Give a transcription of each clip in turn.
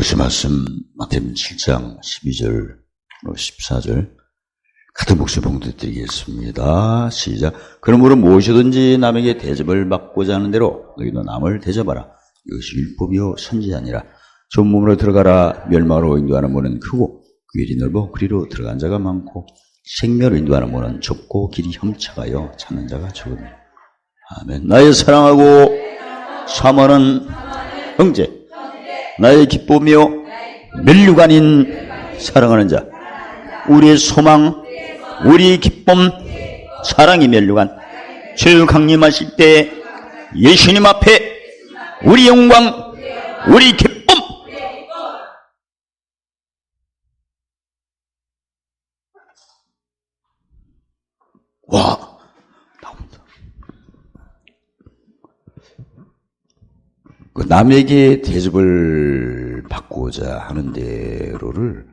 보신 말씀 마태복음 7장 12절 14절 같은 목소리 봉독드리겠습니다. 시작. 그러므로 무엇이든지 남에게 대접을 받고자 하는 대로 너희도 남을 대접하라. 이것이 율법이요 선지자니라. 좁은 몸으로 들어가라. 멸망으로 인도하는 문은 크고 길이 넓어 그리로 들어간 자가 많고 생명을 인도하는 문은 좁고 길이 협착하여 찾는 자가 적으니. 아멘. 나의 사랑하고 사모하는 형제, 나의 기쁨이요 면류관인 사랑하는 자, 우리의 소망, 우리의 기쁨, 사랑이 면류관. 주 강림하실 때 예수님 앞에 우리 영광, 우리 기쁨. 와, 나옵니다. 그 남에게 대접을 받고자 하는 대로를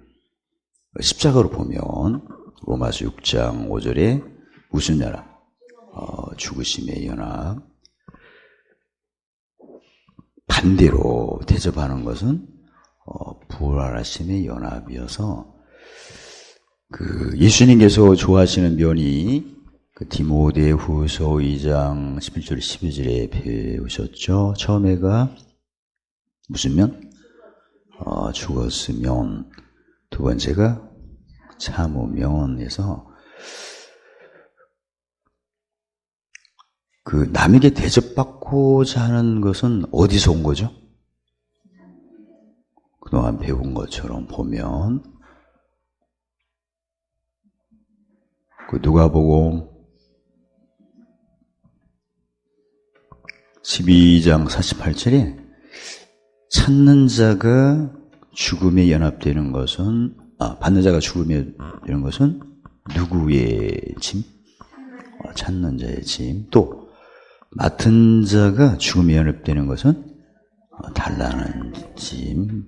십자가로 보면 로마서 6장 5절에 무슨 연합? 죽으심의 연합. 반대로 대접하는 것은 부활하심의 연합이어서 그 예수님께서 좋아하시는 면이 그 디모데후서 2장 11절 12절에 배우셨죠. 처음에가 무슨 면? 죽었으면, 두 번째가 참으면에서 그 남에게 대접받고자 하는 것은 어디서 온 거죠? 그동안 배운 것처럼 보면 그 누가복음 12장 48절에 찾는 자가 죽음에 연합되는 것은 받는 자가 죽음에 되는 것은 누구의 짐? 찾는 자의 짐. 또 맡은 자가 죽음에 연합되는 것은 달라는 짐.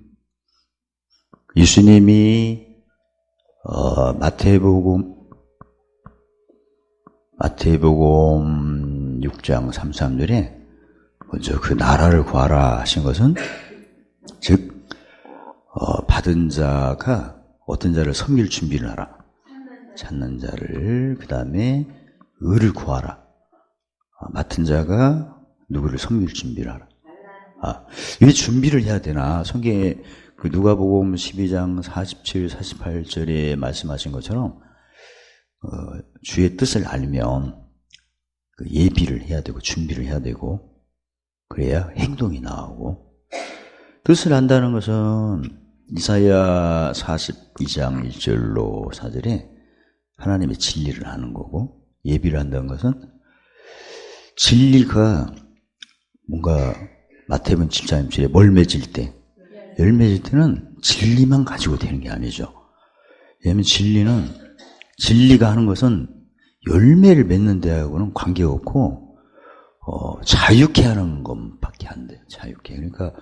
예수님이 마태복음 6장 33절에 먼저 그 나라를 구하라 하신 것은 즉 받은 자가 어떤 자를 섬길 준비를 하라. 찾는 자를, 그 다음에 의를 구하라. 맡은 자가 누구를 섬길 준비를 하라. 왜 준비를 해야 되나? 성경에 그 누가복음 12장 47, 48절에 말씀하신 것처럼 주의 뜻을 알면 그 예비를 해야 되고 준비를 해야 되고 그래야 행동이 나오고. 뜻을 안다는 것은 이사야 42장 1절로 4절에 하나님의 진리를 아는 거고, 예비를 한다는 것은 진리가 뭔가 마태복음 7장 1절에 열매질 때는 진리만 가지고 되는 게 아니죠. 왜냐하면 진리가 하는 것은 열매를 맺는 데하고는 관계가 없고 자유케 하는 것밖에 안 돼요. 자유케. 그러니까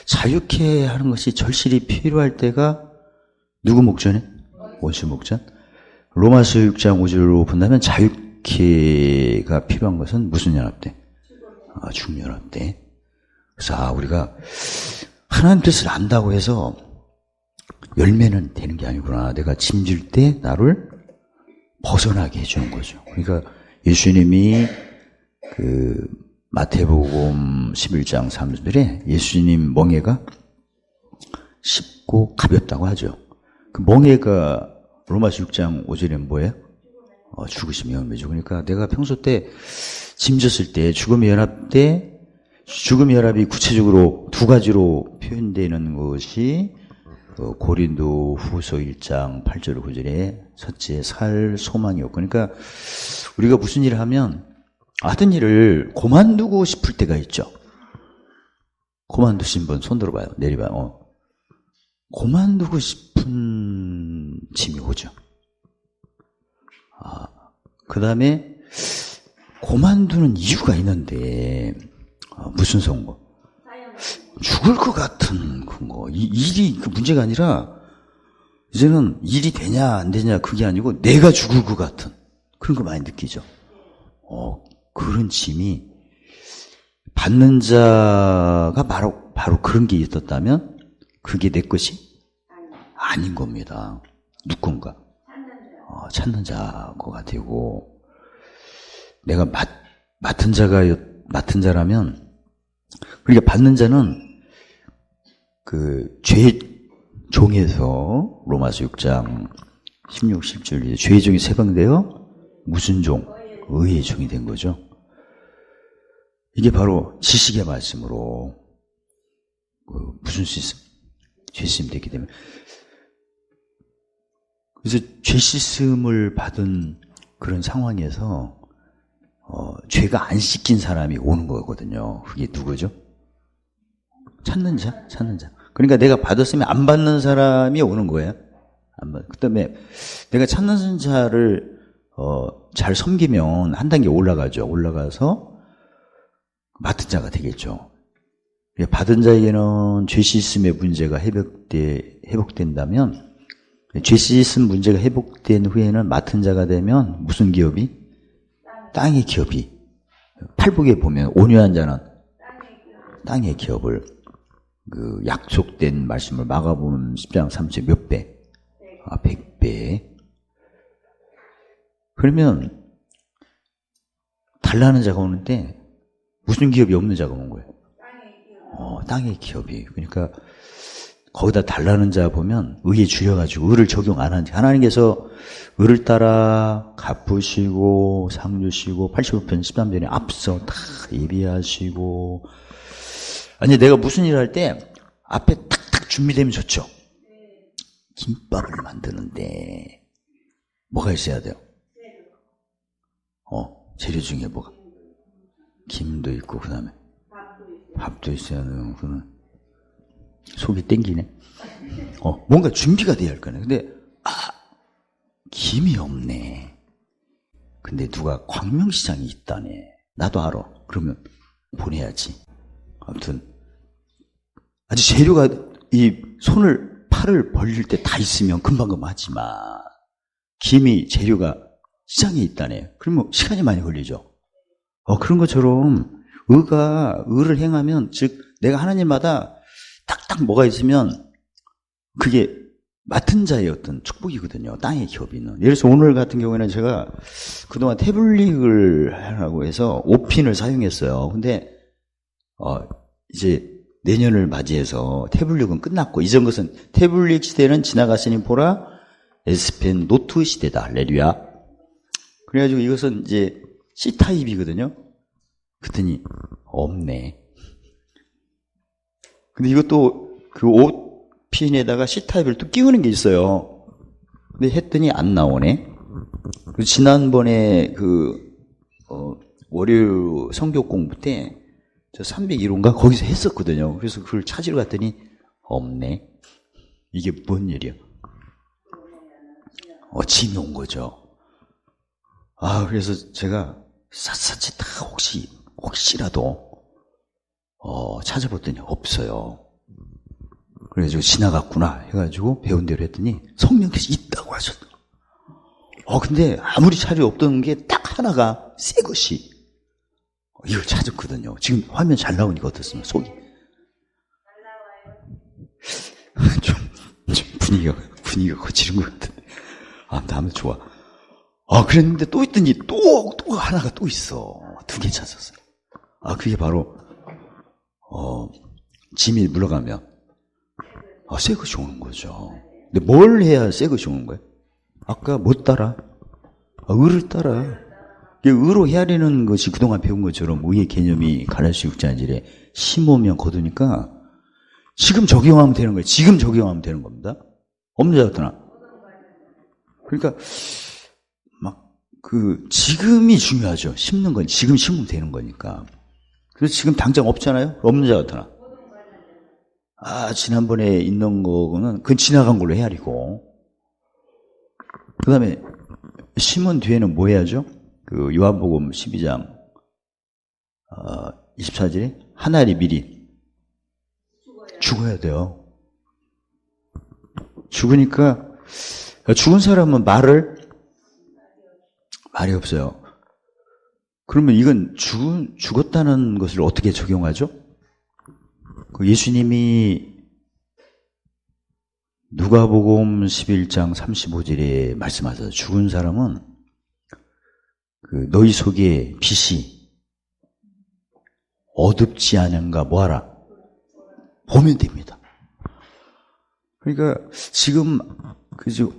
자유케 하는 것이 절실히 필요할 때가 누구 목전에? 원수 목전. 로마서 6장 5절로 본다면 자유케가 필요한 것은 무슨 연합 때? 죽연합 때. 그래서 우리가 하나님 뜻을 안다고 해서 열매는 되는 게 아니구나. 내가 짐질 때 나를 벗어나게 해주는 거죠. 그러니까 예수님이 그 마태복음 11장 3절에 예수님 멍에가 쉽고 가볍다고 하죠. 그 멍에가 로마서 6장 5절에 뭐예요? 죽으심의 연합이죠. 그러니까 내가 평소 때 짐졌을 때 죽음의 연합 때 죽음의 연합이 구체적으로 두 가지로 표현되는 것이 고린도 후서 1장 8절 9절에 첫째 살 소망이었고, 그러니까 우리가 무슨 일을 하면 하던 일을 그만두고 싶을 때가 있죠. 그만두신 분 손 들어봐요. 내려봐요. 그만두고 싶은 짐이 오죠. 그 다음에 그만두는 이유가 있는데 무슨 선거? 죽을 것 같은 거. 일이 그 문제가 아니라 이제는 일이 되냐 안 되냐 그게 아니고 내가 죽을 것 같은 그런 거 많이 느끼죠. 그런 짐이 받는 자가 바로 그런 게 있었다면 그게 내 것이 아닌 겁니다. 누군가 찾는 자가 되고, 내가 맡은 자라면, 그러니까 받는 자는 그 죄종에서 로마서 6장 16, 17 죄종이 세방되어 무슨 종? 의의 종이 된 거죠. 이게 바로 지식의 말씀으로 무슨 수 있음? 죄 씻음 됐기 때문에. 그래서 죄 씻음을 받은 그런 상황에서 죄가 안 씻긴 사람이 오는 거거든요. 그게 누구죠? 찾는 자. 그러니까 내가 받았으면 안 받는 사람이 오는 거예요. 그다음에 내가 찾는 자를 잘 섬기면 한 단계 올라가죠. 올라가서 맡은 자가 되겠죠. 받은 자에게는 죄 씻음의 문제가 회복된다면, 죄 씻음 문제가 회복된 후에는 맡은 자가 되면 무슨 기업이? 땅의 기업이. 팔복에 보면 온유한 자는 땅의 기업을, 그 약속된 말씀을 마가복음 10장 3절 몇 배? 100배. 그러면 달라는 자가 오는데 무슨 기업이 없는 자가 오는 거예요? 땅의 기업이. 그러니까 거기다 달라는 자 보면 의에 줄여가지고 의를 적용 안 하는지, 하나님께서 의를 따라 갚으시고 상 주시고 85편 13절에 앞서 다 예비하시고, 아니 내가 무슨 일을 할 때 앞에 탁탁 준비되면 좋죠. 김밥을 만드는데 뭐가 있어야 돼요? 재료 중에 뭐가? 김도 있고 그다음에 밥도 있어야 돼요. 그는 속이 땡기네. 뭔가 준비가 돼야 할 거네. 근데 김이 없네. 근데 누가 광명시장이 있다네. 나도 알아. 그러면 보내야지. 아무튼 아주 재료가 이 팔을 벌릴 때 다 있으면 금방 하지만 김이 재료가 시장에 있다네. 그러면 시간이 많이 걸리죠. 그런 것처럼 의를 행하면, 즉 내가 하나님마다 딱딱 뭐가 있으면 그게 맡은 자의 어떤 축복이거든요. 땅의 기업이는. 예를 들어서 오늘 같은 경우에는 제가 그동안 태블릭을 하라고 해서 5핀을 사용했어요. 근데 이제 내년을 맞이해서 태블릭은 끝났고, 이전 것은 태블릭 시대는 지나갔으니 보라 S펜 노트 시대다. 할렐루야. 그래가지고 이것은 이제 C타입이거든요. 그랬더니 없네. 근데 이것도 그 5핀에다가 C타입을 또 끼우는 게 있어요. 근데 했더니 안 나오네. 지난번에 월요일 성경 공부 때 저 301호인가 거기서 했었거든요. 그래서 그걸 찾으러 갔더니 없네. 이게 뭔 일이야? 짐이 온 거죠. 그래서 제가 샅샅이 다 혹시라도 찾아봤더니 없어요. 그래가지고 지나갔구나 해가지고 배운 대로 했더니 성령께서 있다고 하셨어. 근데 아무리 자료 없던 게 딱 하나가 새 것이, 이걸 찾았거든요. 지금 화면 잘 나오니까 어떻습니까? 속이 좀 분위기가 거칠은 것 같은데. 다음에 좋아. 그랬는데 또 있더니 또 하나가 또 있어. 2개 찾았어요. 그게 바로 짐이 물러가면 새 것이 오는 거죠. 근데 뭘 해야 새 것이 오는 거예요? 아까 못 따라? 의를 따라. 의로 헤아리는 것이 그동안 배운 것처럼 의의 개념이 갈라디아 6장 1절에 심으면 거두니까 지금 적용하면 되는 거예요. 지금 적용하면 되는 겁니다. 없는 자 같으나. 그러니까 지금이 중요하죠. 심는 건 지금 심으면 되는 거니까. 그래서 지금 당장 없잖아요. 없는 자 같으나. 지난번에 있는 거는 그건 지나간 걸로 헤아리고, 그 다음에 심은 뒤에는 뭐 해야죠? 요한복음 12장 24절에 하나님 미리 죽어야 돼요. 죽으니까, 죽은 사람은 말이 없어요. 그러면 이건 죽었다는 것을 어떻게 적용하죠? 예수님이 누가복음 11장 35절에 말씀하셔서 죽은 사람은 너희 속에 빛이 어둡지 않은가 뭐하라? 보면 됩니다. 그러니까 지금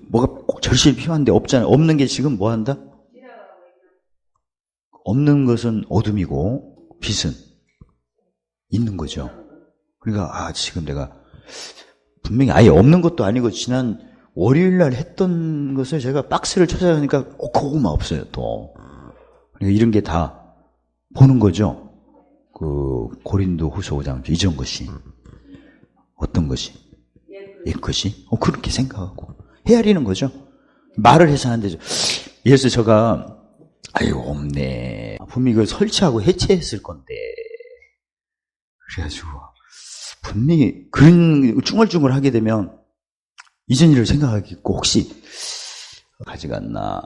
뭐가 꼭 절실히 필요한데 없잖아요. 없는 게 지금 뭐 한다? 없는 것은 어둠이고 빛은 있는 거죠. 그러니까 지금 내가 분명히 아예 없는 것도 아니고 지난 월요일 날 했던 것을 제가 박스를 찾아가니까 그거만 없어요 또. 그러니까 이런 게 다 보는 거죠. 고린도 후서 5장 이전 것이 어떤 것이 옛 것이 그렇게 생각하고 헤아리는 거죠. 말을 해서 안 되죠. 예를 들어서 제가 없네. 분명히 이걸 설치하고 해체했을 건데. 그래가지고, 분명히 그런 쭝얼쭝얼 하게 되면, 이전 일을 생각하겠고, 혹시, 가져갔나,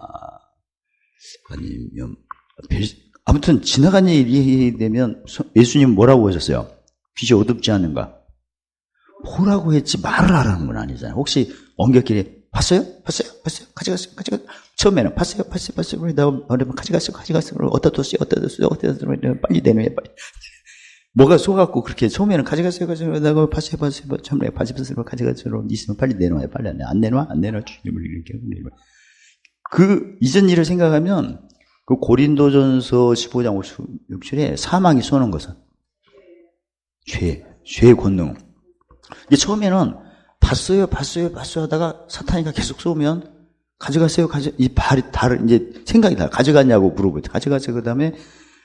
아니면, 아무튼 지나간 일이 되면, 예수님 뭐라고 하셨어요? 빛이 어둡지 않은가? 보라고 했지 말을 하라는 건 아니잖아요. 혹시 엉겹길에 봤어요? 가져갔어요? 처음에는 봤어요? 그러면 가져갔어요? 어디다 뒀어요? 빨리 내놔요, 빨리. 뭐가 속았고, 그렇게 처음에는 가져갔어요? 봤어요? 처음에 가져갔어요? 있으면 빨리 내놔요, 빨리 안 내놔? 주님을 이렇게. 이전 일을 생각하면, 고린도전서 15장 56절에 사망이 쏘는 것은 죄의 권능. 이게 처음에는 봤어요 하다가 사탄이가 계속 쏘면 가져갔어요. 이제 생각이 다 가져갔냐고 물어보죠. 가져갔어요. 그 다음에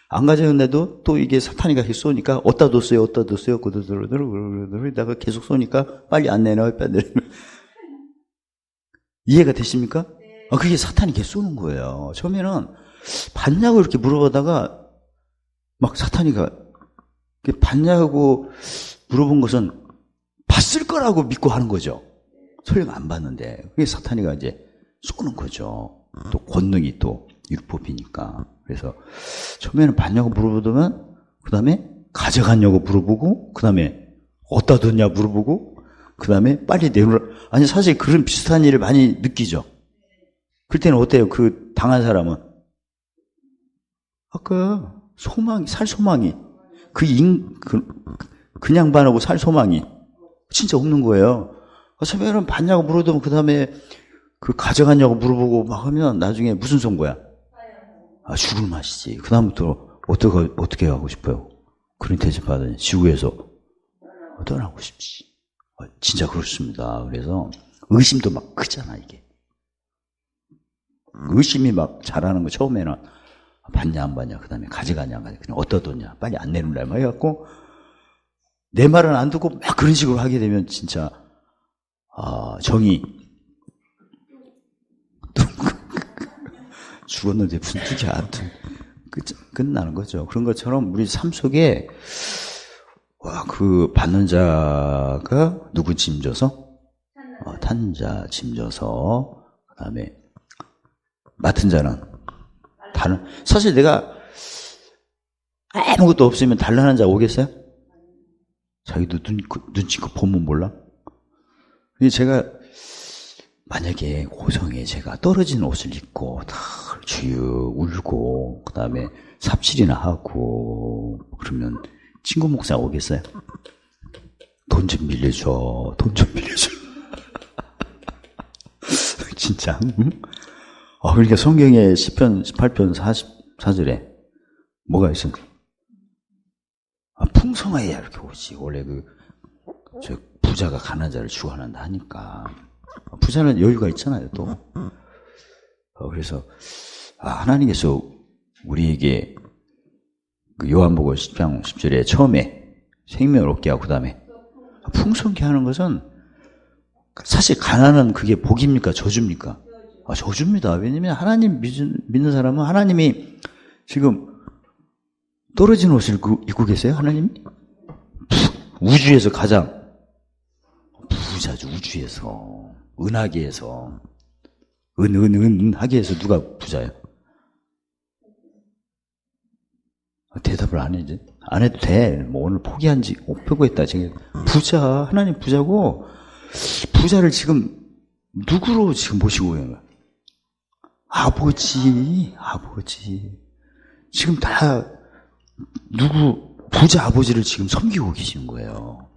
안 가져갔는데도 또 이게 사탄이가 계속 쏘니까 어디다 뒀어요. 그러다가 계속 쏘니까 빨리 안 내놔요. 이해가 되십니까? 그게 사탄이 계속 쏘는 거예요. 처음에는 봤냐고 이렇게 물어보다가 막 사탄이가 봤냐고 물어본 것은 봤을 거라고 믿고 하는 거죠. 설령 안 봤는데. 그게 사탄이가 이제 쏘는 거죠. 또 권능이 또 율법이니까. 그래서 처음에는 봤냐고 물어보더만 그 다음에 가져갔냐고 물어보고 그 다음에 어디다 뒀냐 물어보고 그 다음에 빨리 내놓으라. 아니 사실 그런 비슷한 일을 많이 느끼죠. 그럴 때는 어때요? 당한 사람은 아까 살 소망이 그냥 반하고 살 소망이 진짜 없는 거예요. 처음에는 봤냐고 물어보면 그 다음에 가져갔냐고 물어보고 막 하면 나중에 무슨 선고야? 죽을 맛이지. 그 다음부터 어떻게 하고 싶어요? 그런 대접 받으니 지구에서 떠나고 싶지. 진짜 그렇습니다. 그래서 의심도 막 크잖아 이게. 의심이 막 잘하는 거 처음에는 봤냐 안 봤냐 그 다음에 가져가냐 그냥 어디다 뒀냐 빨리 안 내놓으라 막 해갖고 내 말은 안 듣고 막 그런 식으로 하게 되면 진짜 정이 죽었는데 분투기 안 끝나는 거죠. 그런 것처럼 우리 삶 속에 받는 자가 누구 짐져서 탄자 짐져서 그 다음에 맡은 자는 사실 내가 아무것도 없으면 단란한 자 오겠어요? 자기도 눈치껏 보면 몰라? 근데 제가 만약에 고성에 제가 떨어진 옷을 입고 다 주유 울고 그 다음에 삽질이나 하고 그러면 친구 목사 오겠어요? 돈 좀 빌려줘. 진짜. 그러니까 성경에 시편 18편 44절에 뭐가 있어? 풍성해야 이렇게 오지. 원래 부자가 가난한 자를 주관한다 하니까. 부자는 여유가 있잖아요, 또. 그래서, 하나님께서 우리에게 요한복음 10장 10절에 처음에 생명을 얻게 하고, 그 다음에 풍성케 하는 것은 사실 가난은 그게 복입니까? 저주입니까? 저주입니다. 왜냐면 하나님 믿는 사람은 하나님이 지금 떨어진 옷을 입고 계세요? 하나님이? 우주에서 가장 부자죠. 우주에서. 은하계에서. 은하계에서 누가 부자예요? 대답을 안 해야지. 안 해도 돼. 오늘 포기했다. 하나님 부자고 부자를 지금 누구로 지금 모시고 있는 거야? 아버지. 지금 다 부자 아버지를 지금 섬기고 계시는 거예요.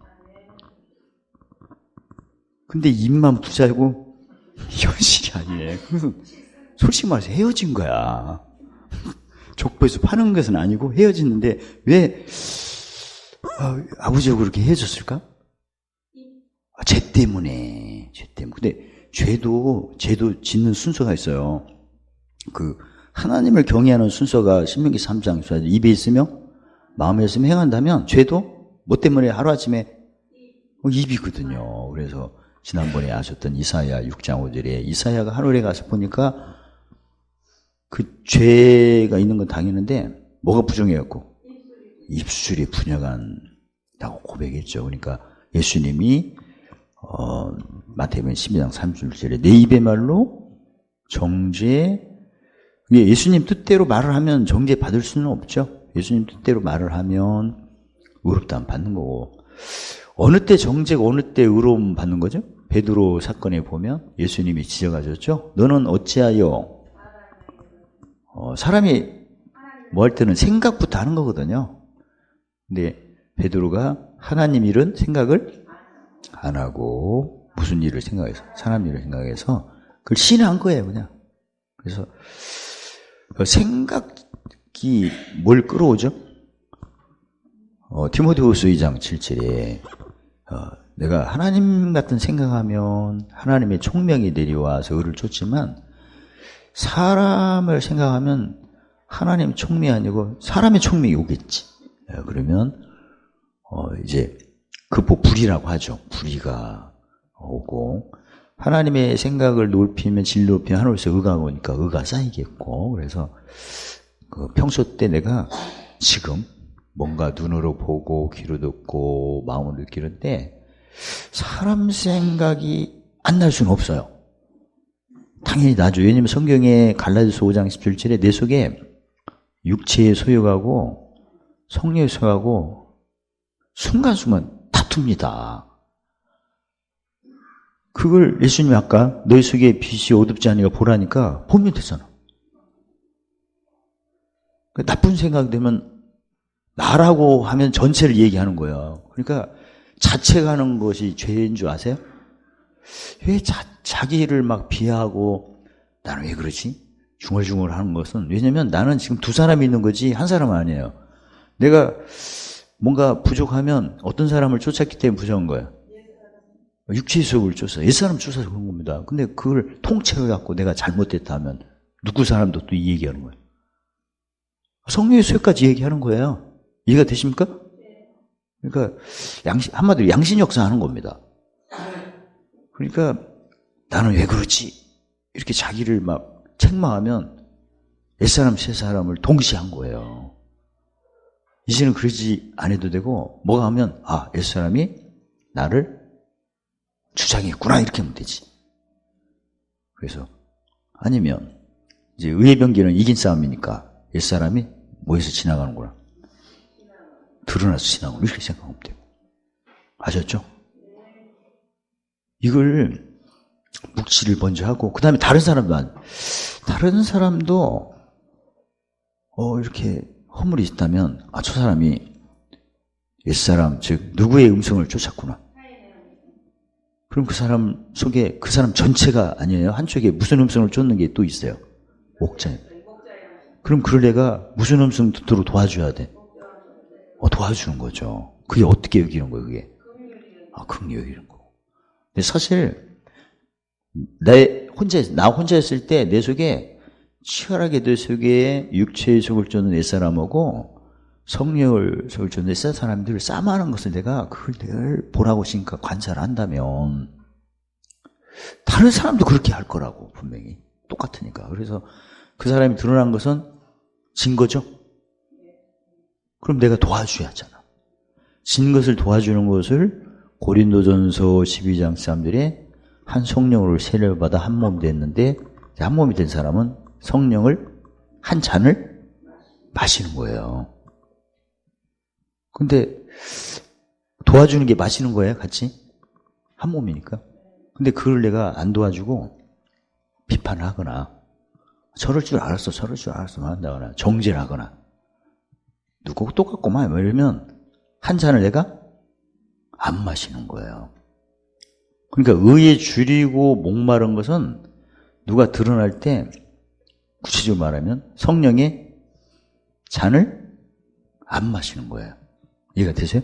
근데 입만 부자고 현실이 아니에요. 그래서 솔직히 말해서 헤어진 거야. 족보에서 파는 것은 아니고 헤어지는데 왜 아버지하고 그렇게 헤어졌을까? 죄 때문에. 근데 죄도 짓는 순서가 있어요. 하나님을 경외하는 순서가 신명기 3장 입에 있으며 마음에 있으면 행한다면 죄도 뭐 때문에 하루아침에 입이거든요. 그래서 지난번에 아셨던 이사야 6장 5절에 이사야가 하늘에 가서 보니까 그 죄가 있는 건 당했는데 뭐가 부정해갖고 입술이 분야간다고 고백했죠. 그러니까 예수님이 마태복음 12장 30절에 내 입의 말로 정죄, 예수님 뜻대로 말을 하면 정죄 받을 수는 없죠. 예수님 뜻대로 말을 하면 의롭다함 받는 거고, 어느 때 정죄고 어느 때 의로움 받는 거죠? 베드로 사건에 보면 예수님이 지적하셨죠. 너는 어찌하여 사람이 뭐 할 때는 생각부터 하는 거거든요. 근데 베드로가 하나님 일은 생각을 안 하고 무슨 일을 생각해서 사람 일을 생각해서 그걸 신뢰한 거예요, 그냥. 그래서 생각이 뭘 끌어오죠? 디모데후서 2장 7절에 내가 하나님 같은 생각하면 하나님의 총명이 내려와서 의를 쫓지만 사람을 생각하면 하나님 총명이 아니고 사람의 총명이 오겠지. 그러면 이제 불이라고 하죠. 불의가 오고, 하나님의 생각을 높이면 질 높이면 하늘에서 의가 오니까 의가 쌓이겠고, 그래서 평소 때 내가 지금 뭔가 눈으로 보고 귀로 듣고 마음으로 느끼는데 사람 생각이 안 날 수는 없어요. 당연히 나죠. 왜냐면 성경에 갈라디아서 5장 17절에 내 속에 육체의 소욕하고 성령의 소욕하고 순간순간 다툽니다. 그걸 예수님이 아까 너희 속에 빛이 어둡지 않으니까 보라니까 보면 되잖아. 나쁜 생각 되면 나라고 하면 전체를 얘기하는 거예요. 그러니까 자책하는 것이 죄인 줄 아세요? 왜 자기를 막 비하하고 나는 왜 그러지? 중얼중얼 하는 것은, 왜냐면 나는 지금 두 사람이 있는 거지 한 사람은 아니에요. 내가 뭔가 부족하면 어떤 사람을 쫓았기 때문에 부족한 거예요. 육체의 소욕을 쫓아서 옛사람 쫓아서 그런 겁니다. 근데 그걸 통째로 갖고 내가 잘못됐다 하면 누구 사람도 또 이 얘기하는 거예요. 성령의 소욕까지 얘기하는 거예요. 이해가 되십니까? 그러니까 한마디로 양심 역사하는 겁니다. 그러니까 나는 왜 그렇지? 이렇게 자기를 막 책망하면 옛사람 새사람을 동시에 한 거예요. 이제는 그러지 안 해도 되고, 뭐가 하면 옛사람이 나를 주장했구나 이렇게 하면 되지. 그래서 아니면 이제 의의 병기는 이긴 싸움이니까 옛사람이 뭐해서 지나가는구나, 드러나서 지나가는, 이렇게 생각하면 돼요. 아셨죠? 이걸 묵시를 먼저 하고, 그 다음에 다른 사람도 이렇게 허물이 있다면 저 사람이 옛사람, 즉 누구의 음성을 쫓았구나. 그럼 그 사람 속에 그 사람 전체가 아니에요. 한쪽에 무슨 음성을 쫓는 게 또 있어요. 목자예요. 그럼 그럴 애가 무슨 음성 듣도록 도와줘야 돼? 도와주는 거죠. 그게 어떻게 여기는 거예요, 그게? 그게 여기는 거고. 근데 사실 나 혼자 있을 때 내 속에 치열하게 내 속에 육체의 속을 쫓는 내 사람하고 성령을 속을 쫓는 내 사람들을 싸움하는 것을 내가 그걸 늘 보라고 하시니까 관찰을 한다면 다른 사람도 그렇게 할 거라고, 분명히 똑같으니까. 그래서 그 사람이 드러난 것은 진 거죠. 그럼 내가 도와줘야 하잖아. 진 것을 도와주는 것을 고린도전서 12장 13절에 한 성령으로 세례를 받아 한 몸 됐는데, 한 몸이 된 사람은 성령을 한 잔을 마시는 거예요. 근데 도와주는 게 마시는 거예요, 같이? 한 몸이니까. 근데 그걸 내가 안 도와주고 비판을 하거나 저럴 줄 알았어 한다거나 정죄를 하거나 누구 똑같구만 이러면 한 잔을 내가 안 마시는 거예요. 그러니까 의에 줄이고 목마른 것은 누가 드러날 때 구체적으로 말하면 성령의 잔을 안 마시는 거예요. 이해가 되세요?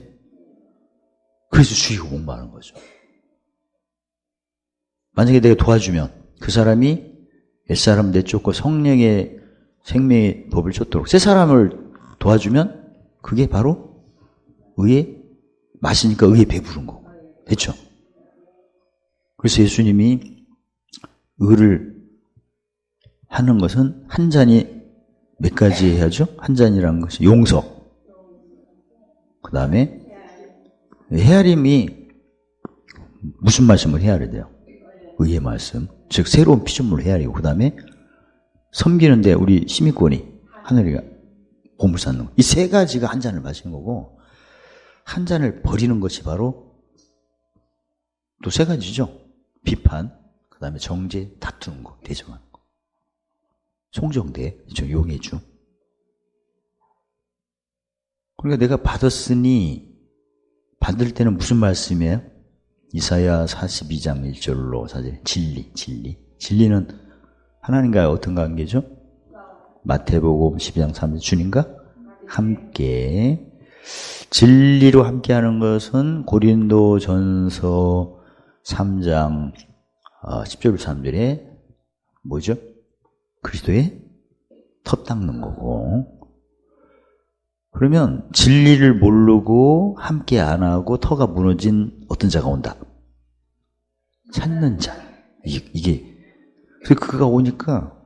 그래서 줄이고 목마른 거죠. 만약에 내가 도와주면 그 사람이 옛사람 내쫓고 성령의 생명의 법을 쫓도록 새 사람을 도와주면 그게 바로 의에 마시니까 의에 배부른 거고. 됐죠? 그래서 예수님이 의를 하는 것은 한 잔이 몇 가지 해야죠? 한 잔이라는 것이 용서. 그 다음에 헤아림이 무슨 말씀을 헤아려야 돼요? 의의 말씀. 즉 새로운 피조물을 헤아리고 그 다음에 섬기는데 우리 시민권이 하늘이가 보물 쌓는 거. 이 세 가지가 한 잔을 마시는 거고 한 잔을 버리는 것이 바로 또 세 가지죠. 비판, 그 다음에 정죄, 다투는 거, 대정하는 거. 송정대, 용해주. 그러니까 내가 받았으니 받을 때는 무슨 말씀이에요? 이사야 42장 1절로 사실 진리. 진리는 하나님과의 어떤 관계죠? 마태복음 12장 3절 주님과 함께. 진리로 함께하는 것은 고린도전서 3장 10절 3절에 뭐죠? 그리스도의 터 닦는 거고. 그러면 진리를 모르고 함께 안 하고 터가 무너진 어떤 자가 온다. 찾는 자. 이게 그래서 그가 오니까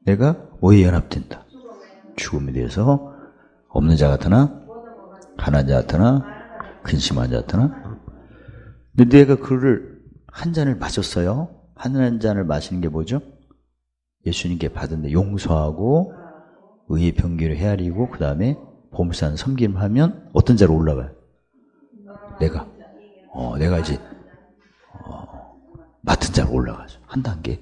내가 뭐에 연합된다. 죽음에 대해서 없는 자 같으나 가난한 자 같으나 근심한 자 같으나. 근데 내가 그를 한 잔을 마셨어요. 한 잔을 마시는 게 뭐죠? 예수님께 받은 용서하고 의의 병기를 헤아리고 그 다음에 보물산 섬김을 하면 어떤 자로 올라가요? 내가 이제 맡은 자로 올라가죠. 한 단계.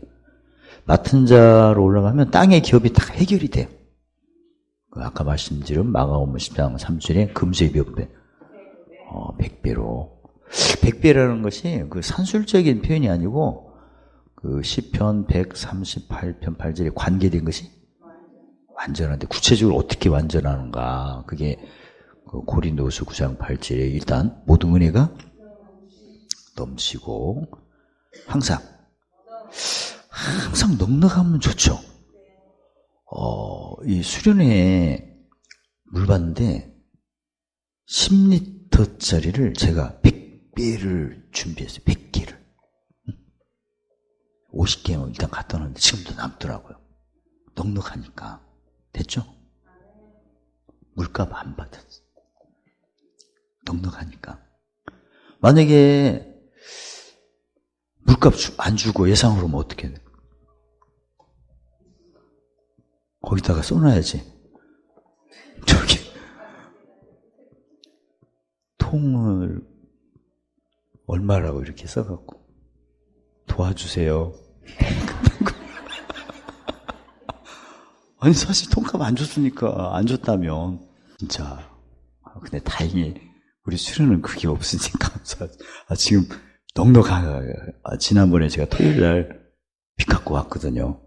맡은 자로 올라가면 땅의 기업이 다 해결이 돼요. 아까 말씀드린 마가복음 10장 3절에 금수의 몇 배? 100배로. 100배라는 것이 그 산술적인 표현이 아니고 그 시편 138편 8절에 관계된 것이 완전한데 구체적으로 어떻게 완전하는가. 그게 고린도후서 9장 8절에 일단 모든 은혜가 넘치고 항상 넉넉하면 좋죠. 이 수련회에 물 받는데 10리터짜리를 제가 100배를 준비했어요. 100개를. 50개는 일단 갖다 놨는데 지금도 남더라고요. 넉넉하니까. 됐죠? 물값 안 받았어. 넉넉하니까. 만약에 물값 안 주고 예상으로 면 어떻게 돼? 거기다가 쏘놔야지. 저기 통을 얼마라고 이렇게 써갖고 도와주세요. 아니 사실 통값 안 줬으니까 안 줬다면 진짜. 근데 다행히 우리 수련은 그게 없으니 감사하지. 지금 넉넉하게. 지난번에 제가 토요일날 빚 갖고 왔거든요.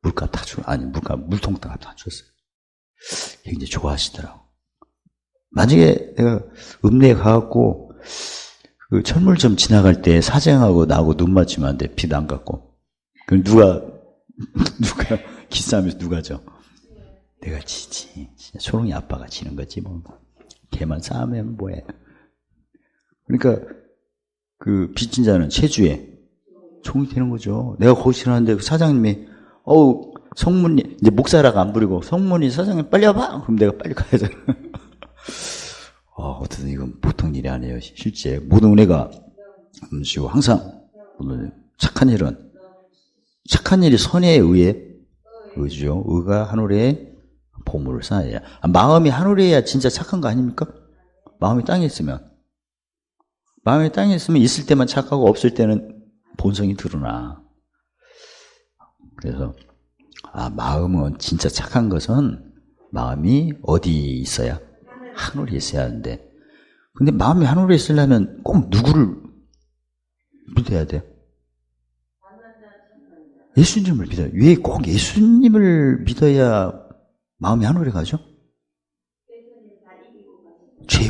물값 다 물통 다 줬어요. 굉장히 좋아하시더라고. 만약에 내가 읍내에 가갖고 그 철물점 지나갈 때 사장하고 나하고 눈 맞추면 안 돼. 빚 안 갚고. 그럼 누가 기싸움에서 누가 져? 내가 지지. 진짜 초롱이 아빠가 지는 거지 뭐. 걔만 싸우면 뭐해. 그러니까 그 빚진 자는 체주에 총이 되는 거죠. 내가 거기 지나는데 그 사장님이 성문이 이제 목사라가 안 부리고 성문이 사장님 빨리 와봐. 그럼 내가 빨리 가야 되잖아. 어쨌든 이건 보통 일이 아니에요. 실제 모든 은혜가 넘치고 항상 착한 일이 선에 의해 의죠. 의가 하늘에 보물을 쌓아야. 마음이 하늘에 해야 진짜 착한 거 아닙니까? 마음이 땅에 있으면 마음이 땅에 있으면 있을 때만 착하고 없을 때는 본성이 드러나. 그래서 마음은 진짜 착한 것은 마음이 어디 있어야? 하늘에 있어야 하는데, 근데 마음이 하늘에 있으려면 꼭 누구를 믿어야 돼요? 예수님을 믿어요. 왜 꼭 예수님을 믿어야 마음이 하늘에 가죠? 죄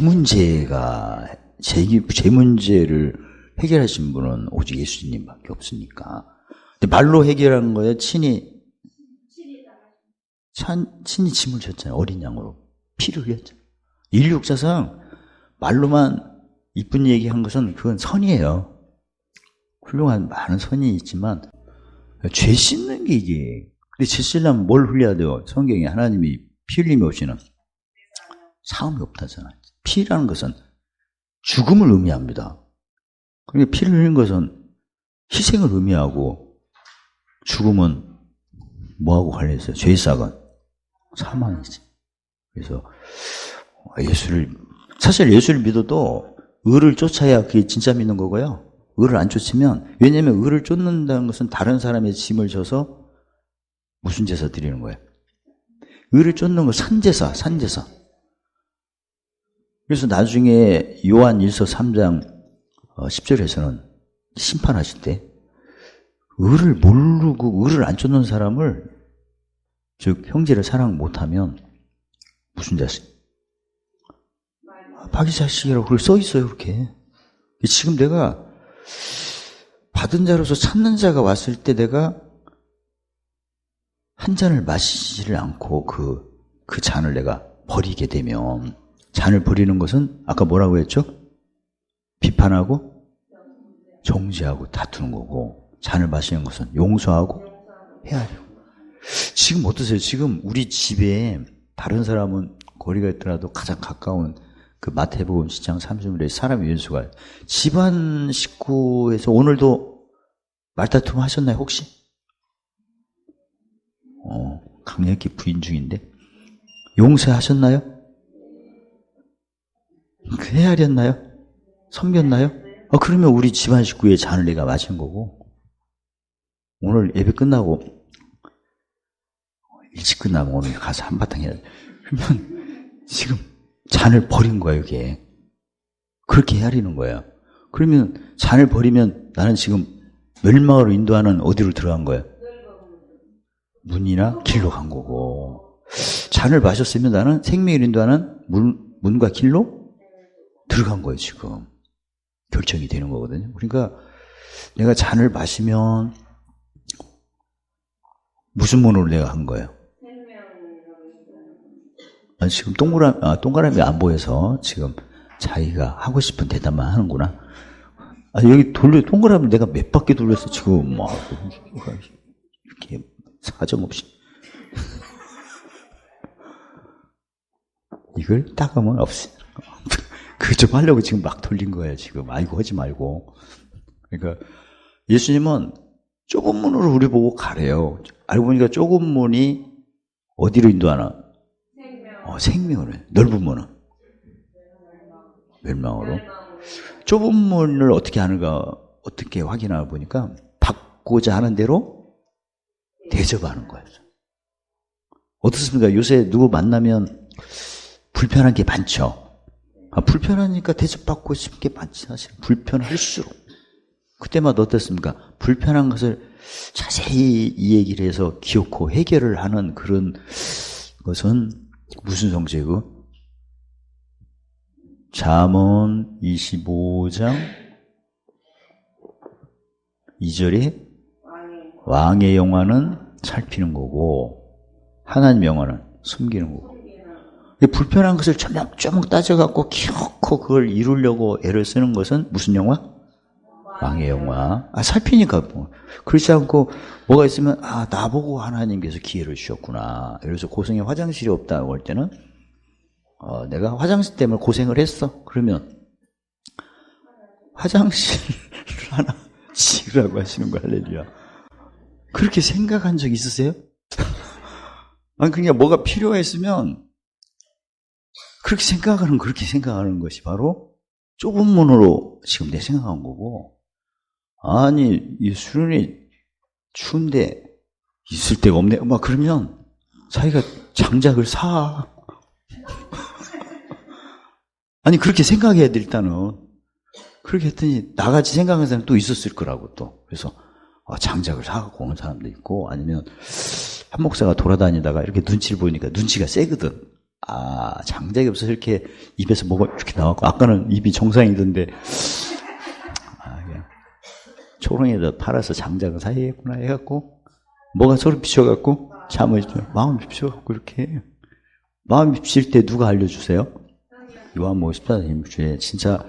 문제를 해결하신 분은 오직 예수님밖에 없으니까. 근데 말로 해결하는 거예요? 친히 짐을 졌잖아요. 어린 양으로. 피를 흘렸잖아요. 인류 역사상 말로만 이쁜 얘기한 것은 그건 선이에요. 훌륭한 많은 선이 있지만 죄 씻는 게 이게. 근데 죄 씻으려면 뭘 흘려야 돼요? 성경에 하나님이 피 흘림이 없이는 사함이 없다잖아요. 피라는 것은 죽음을 의미합니다. 그러니까 피를 흘린 것은 희생을 의미하고, 죽음은 뭐하고 관련있어요? 죄삭은 사망이지. 그래서 사실 예수를 믿어도 의를 쫓아야 그게 진짜 믿는 거고요. 의를 안 쫓으면, 왜냐하면 의를 쫓는다는 것은 다른 사람의 짐을 져서 무슨 제사 드리는 거예요? 의를 쫓는 건 산제사. 그래서 나중에 요한 1서 3장 10절에서는 심판하실 때 의를 모르고 의를 안 쫓는 사람을, 즉 형제를 사랑 못하면 무슨 자식? 마귀 자식이라고 그걸 써 있어요. 그렇게. 지금 내가 받은 자로서 찾는 자가 왔을 때 내가 한 잔을 마시지를 않고 그 잔을 내가 버리게 되면, 잔을 버리는 것은 아까 뭐라고 했죠? 비판하고 정죄하고 다투는 거고, 잔을 마시는 것은 용서하고 헤아리고. 지금 어떠세요? 지금 우리 집에 다른 사람은 거리가 있더라도 가장 가까운 그 마태복음 10장 30절에 사람의 연수가, 집안 식구에서 오늘도 말다툼 하셨나요, 혹시? 강력히 부인 중인데 용서하셨나요? 헤아렸나요? 섬겼나요? 그러면 우리 집안 식구의 잔을 내가 마신 거고, 오늘 예배 끝나고 일찍 끝나면 오늘 가서 한바탕 해야 돼. 그러면 지금 잔을 버린 거예요, 이게. 그렇게 헤아리는 거예요. 그러면 잔을 버리면 나는 지금 멸망으로 인도하는 어디로 들어간 거예요? 문이나 길로 간 거고, 잔을 마셨으면 나는 생명을 인도하는 문과 길로 들어간 거예요, 지금. 결정이 되는 거거든요. 그러니까 내가 잔을 마시면 무슨 문으로 내가 한 거예요? 지금 동그라미 안 보여서 지금 자기가 하고 싶은 대답만 하는구나. 여기 동그라미 내가 몇 바퀴 돌렸어, 지금. 막, 이렇게 사정없이. 이걸 따가면 없이. 그거 좀 하려고 지금 막 돌린 거예요, 지금. 아이고, 하지 말고. 그러니까 예수님은 좁은 문으로 우리 보고 가래요. 알고 보니까 좁은 문이 어디로 인도하나? 생명으로. 넓은 문은 멸망으로. 좁은 문을 어떻게 하는가, 어떻게 확인하고 보니까 받고자 하는 대로 대접하는 거예요. 어떻습니까? 요새 누구 만나면 불편한 게 많죠. 불편하니까 대접받고 싶은 게 많지, 사실. 불편할수록. 그때마다 어떻습니까? 불편한 것을 자세히 이 얘기를 해서 기억하고 해결을 하는 그런 것은 무슨 성제고? 잠언 25장 2절에 왕의 영화는 살피는 거고 하나님의 영화는 숨기는 거고. 불편한 것을 조목조목 따져갖고 기어코 그걸 이루려고 애를 쓰는 것은 무슨 영화? 왕의 영화. 살피니까 뭐. 그렇지 않고 뭐가 있으면 나보고 하나님께서 기회를 주셨구나. 그래서 고생에 화장실이 없다고 할 때는 내가 화장실 때문에 고생을 했어. 그러면 화장실 하나 지으라고 하시는 거, 할렐루야. 그렇게 생각한 적 있으세요? 그냥 뭐가 필요했으면 그렇게 생각하는 것이 바로 좁은 문으로 지금 내 생각한 거고, 아니, 이 수련이 추운데 있을 데가 없네. 막 그러면 자기가 장작을 사. 아니, 그렇게 생각해야 돼, 일단은. 그렇게 했더니 나같이 생각하는 사람이 또 있었을 거라고 또. 그래서 장작을 사갖고 오는 사람도 있고, 아니면 한 목사가 돌아다니다가 이렇게 눈치를 보니까 눈치가 세거든. 장작이 없어서 이렇게 입에서 뭐가 이렇게 나왔고, 아까는 입이 정상이던데, 그냥 초롱에다 팔아서 장작을 사야겠구나 해갖고, 뭐가 소름 비춰갖고, 잠을 마음 비춰갖고 이렇게. 마음 비칠 때 누가 알려주세요? 요한복음 14장 주에 진짜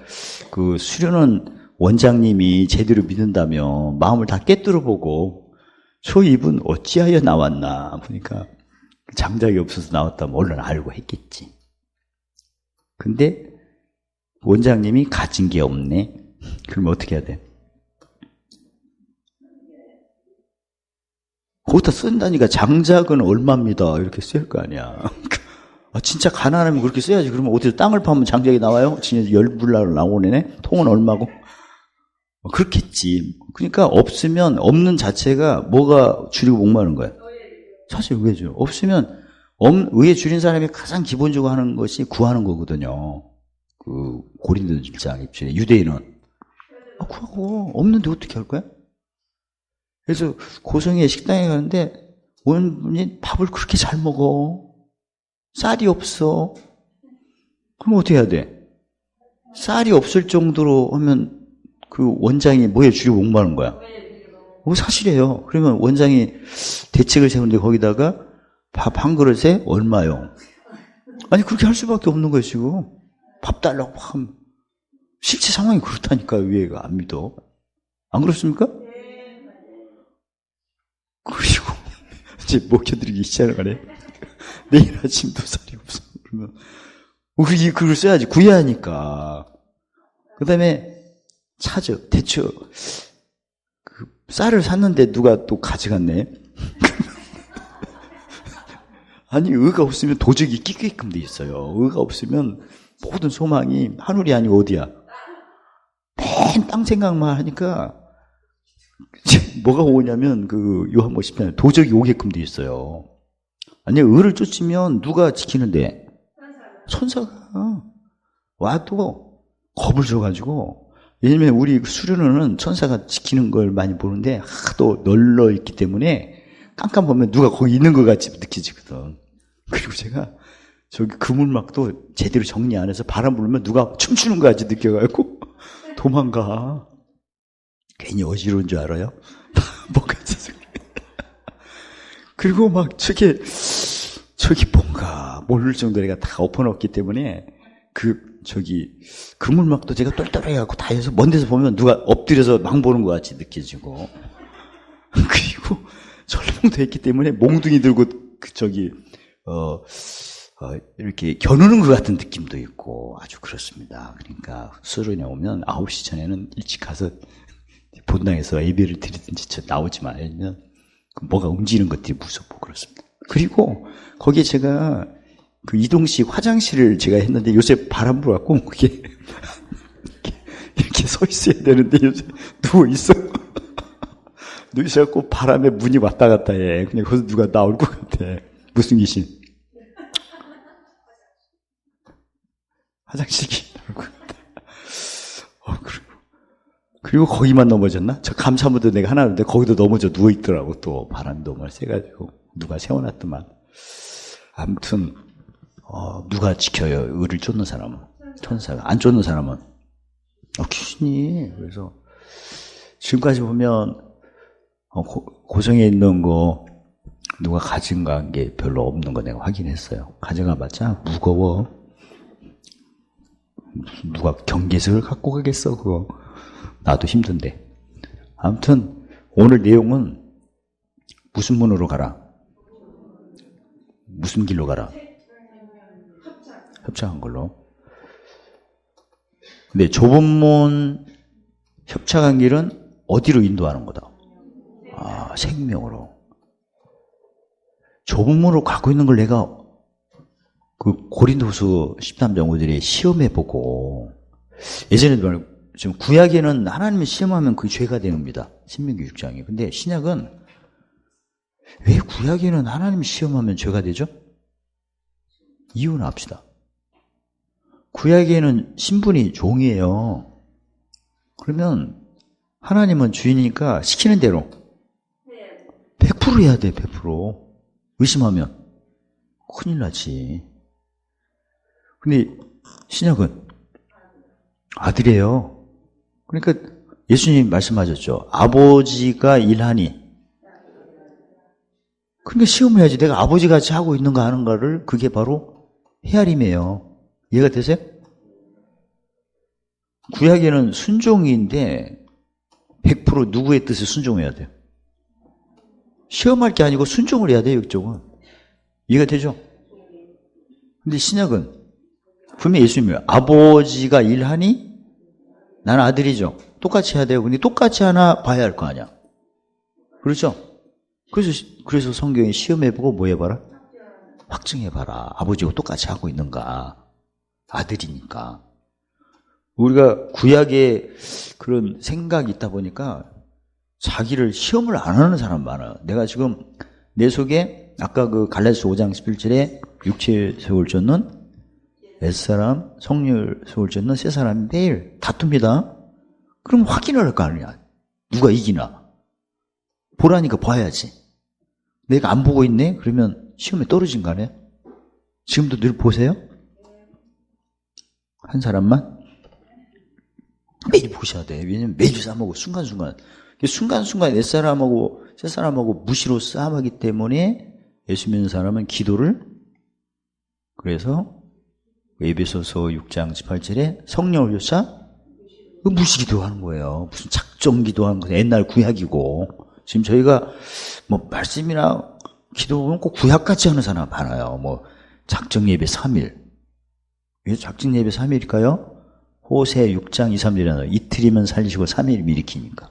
그 수련원 원장님이 제대로 믿는다면 마음을 다 깨뜨려 보고 저 입은 어찌하여 나왔나 보니까 장작이 없어서 나왔다면 얼른 알고 했겠지. 근데 원장님이 가진 게 없네. 그러면 어떻게 해야 돼? 거기다 쓴다니까 장작은 얼마입니다. 이렇게 쓸 거 아니야. 진짜 가난하면 그렇게 써야지. 그러면 어디서 땅을 파면 장작이 나와요? 진짜 열불나로 나오네? 통은 얼마고? 그렇겠지. 그러니까 없으면, 없는 자체가 뭐가 줄이고 목마른 거야? 사실 의죠. 없으면, 의에 줄인 사람이 가장 기본적으로 하는 것이 구하는 거거든요. 그, 고린도 1장 입술에. 유대인은. 구하고, 없는데 어떻게 할 거야? 그래서 고성의 식당에 가는데, 오는 분이 밥을 그렇게 잘 먹어. 쌀이 없어. 그럼 어떻게 해야 돼? 쌀이 없을 정도로 하면 그 원장이 뭐에 줄이고 목마른 거야? 사실이에요. 그러면 원장이 대책을 세우는데 거기다가 밥 한 그릇에 얼마요? 아니 그렇게 할 수밖에 없는 거예요 지금. 밥 달라고 하면 실제 상황이 그렇다니까 위에가 안 믿어. 안 그렇습니까? 그리고 이제 먹여드리기 시작하네. 내일 아침도 쌀이 없어. 그러면 그걸 써야지. 구해야 하니까. 그 다음에 찾아. 대처. 그 쌀을 샀는데 누가 또 가져갔네. 아니 의가 없으면 도적이 끼게끔 돼 있어요. 의가 없으면 모든 소망이 하늘이 아니고 어디야. 맨 땅 생각만 하니까 뭐가 오냐면 그 요한복음 10장 도적이 오게끔 돼 있어요. 아니, 의를 쫓으면 누가 지키는데? 천사가 와도 겁을 줘가지고, 왜냐면 우리 수련원은 천사가 지키는 걸 많이 보는데 하도 널려 있기 때문에 깜깜 보면 누가 거기 있는 것 같이 느껴지거든. 그리고 제가 저기 그물막도 제대로 정리 안 해서 바람 불면 누가 춤추는 것 같이 느껴가지고 도망가. 괜히 어지러운 줄 알아요? 뭐가 있어서. 그리고 막 저기 뭔가 모를 정도로 내가 다 엎어놓았기 때문에 그물막도 제가 똘똘해갖고 다 해서 먼 데서 보면 누가 엎드려서 막 보는 것 같이 느껴지고. 그리고 철봉도 했기 때문에 몽둥이 들고 이렇게 겨누는 것 같은 느낌도 있고 아주 그렇습니다. 그러니까 수련회 오면 9시 전에는 일찍 가서 본당에서 예배를 드리든지 나오지 말면 뭐가 움직이는 것들이 무섭고 그렇습니다. 그리고 거기에 제가 그 이동식 화장실을 제가 했는데 요새 바람 불어갖고 그게 이렇게 서 있어야 되는데 요새 누워 있어. 누워 있어갖고 바람에 문이 왔다 갔다 해. 그냥 거기서 누가 나올 것 같아. 무슨 귀신? 화장실이 나올 것 같아. 그리고 거기만 넘어졌나? 저 감사무도 내가 하나 하는데 거기도 넘어져 누워있더라고. 또 바람이 너무 세가지고 누가 세워놨더만. 아무튼 누가 지켜요? 의를 쫓는 사람은? 천사가. 안 쫓는 사람은? 귀신이. 그래서 지금까지 보면 고성에 있는 거 누가 가져간 게 별로 없는 거 내가 확인했어요. 가져가봤자 무거워. 누가 경계석을 갖고 가겠어 그거. 나도 힘든데. 아무튼 오늘 내용은 무슨 문으로 가라? 무슨 길로 가라? 협착한 걸로. 근데 좁은 문 협착한 길은 어디로 인도하는 거다? 생명으로. 좁은 문으로 가고 있는 걸 내가 그 고린도후서 13장 5절에 시험해보고 예전에도 말고, 지금 구약에는 하나님을 시험하면 그게 죄가 되는 겁니다. 신명기 6장에. 근데 신약은 왜 구약에는 하나님을 시험하면 죄가 되죠? 이유는 압시다. 구약에는 신분이 종이에요. 그러면 하나님은 주인이니까 시키는 대로 100% 해야 돼, 100%. 의심하면 큰일 나지. 근데 신약은 아들이에요. 그러니까 예수님 말씀하셨죠. 아버지가 일하니. 그러니까 시험해야지. 내가 아버지같이 하고 있는가 하는가를 그게 바로 헤아림이에요. 이해가 되세요? 구약에는 순종인데 100% 누구의 뜻에 순종해야 돼요. 시험할 게 아니고 순종을 해야 돼요. 이쪽은. 이해가 되죠? 근데 신약은 분명히 예수님이 아버지가 일하니 나는 아들이죠. 똑같이 해야 돼요. 근데 똑같이 하나 봐야 할 거 아니야. 그렇죠? 그래서 성경에 시험해보고 뭐 해봐라? 확증해봐라. 아버지하고 똑같이 하고 있는가. 아들이니까. 우리가 구약에 그런 생각이 있다 보니까 자기를 시험을 안 하는 사람 많아요. 내가 지금 내 속에 아까 그 갈라디아서 5장 11절에 육체의 세월 쫓는 옛사람, 성령의 세월 쫓는 새사람이 매일 다툽니다. 그럼 확인을 할 거 아니야. 누가 이기나. 보라니까 봐야지. 내가 안 보고 있네? 그러면 시험에 떨어진 거 아니에요? 지금도 늘 보세요? 한 사람만? 매일 보셔야 돼. 왜냐면 매일 싸움하고 순간순간 옛사람하고 새사람하고 무시로 싸움하기 때문에 예수 믿는 사람은 기도를 그래서 에베소서 6장 18절에 성령을 요사 무시기도 하는 거예요. 무슨 작정기도 하는 거예요. 옛날 구약이고 지금 저희가 뭐 말씀이나 기도 보면 꼭 구약같이 하는 사람 많아요. 뭐 작정예배 3일. 왜 작정예배 3일일까요? 호세 6장 2, 3절이나 이틀이면 살리시고 3일 일으키니까.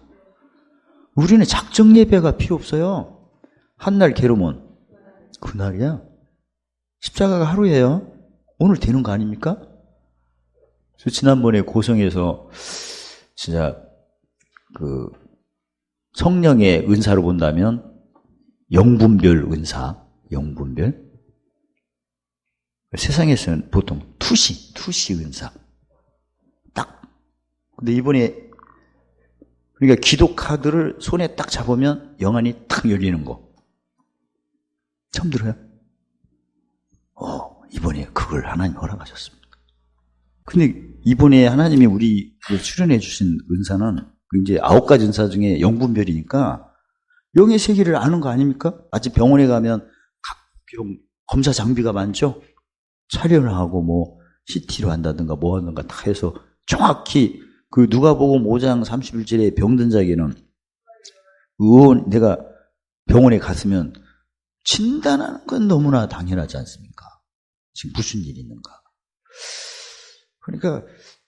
우리는 작정예배가 필요 없어요. 한날 괴로우면 그날이야. 십자가가 하루예요. 오늘 되는 거 아닙니까? 저 지난번에 고성에서 진짜 그 성령의 은사로 본다면 영분별 은사, 영분별. 세상에서는 보통 투시 은사. 딱. 근데 이번에 그러니까 기도 카드를 손에 딱 잡으면 영안이 탁 열리는 거. 처음 들어요? 이번에 그걸 하나님 허락하셨습니다. 근데 이번에 하나님이 우리 출연해 주신 은사는 이제 9가지 은사 중에 영분별이니까 영의 세계를 아는 거 아닙니까? 아직 병원에 가면 각 병 검사 장비가 많죠? 촬영을 하고 뭐 CT로 한다든가 뭐 하든가 다 해서 정확히 그 누가복음 5장 31절에 병든 자에게는 내가 병원에 갔으면 진단하는 건 너무나 당연하지 않습니까? 지금 무슨 일이 있는가. 그러니까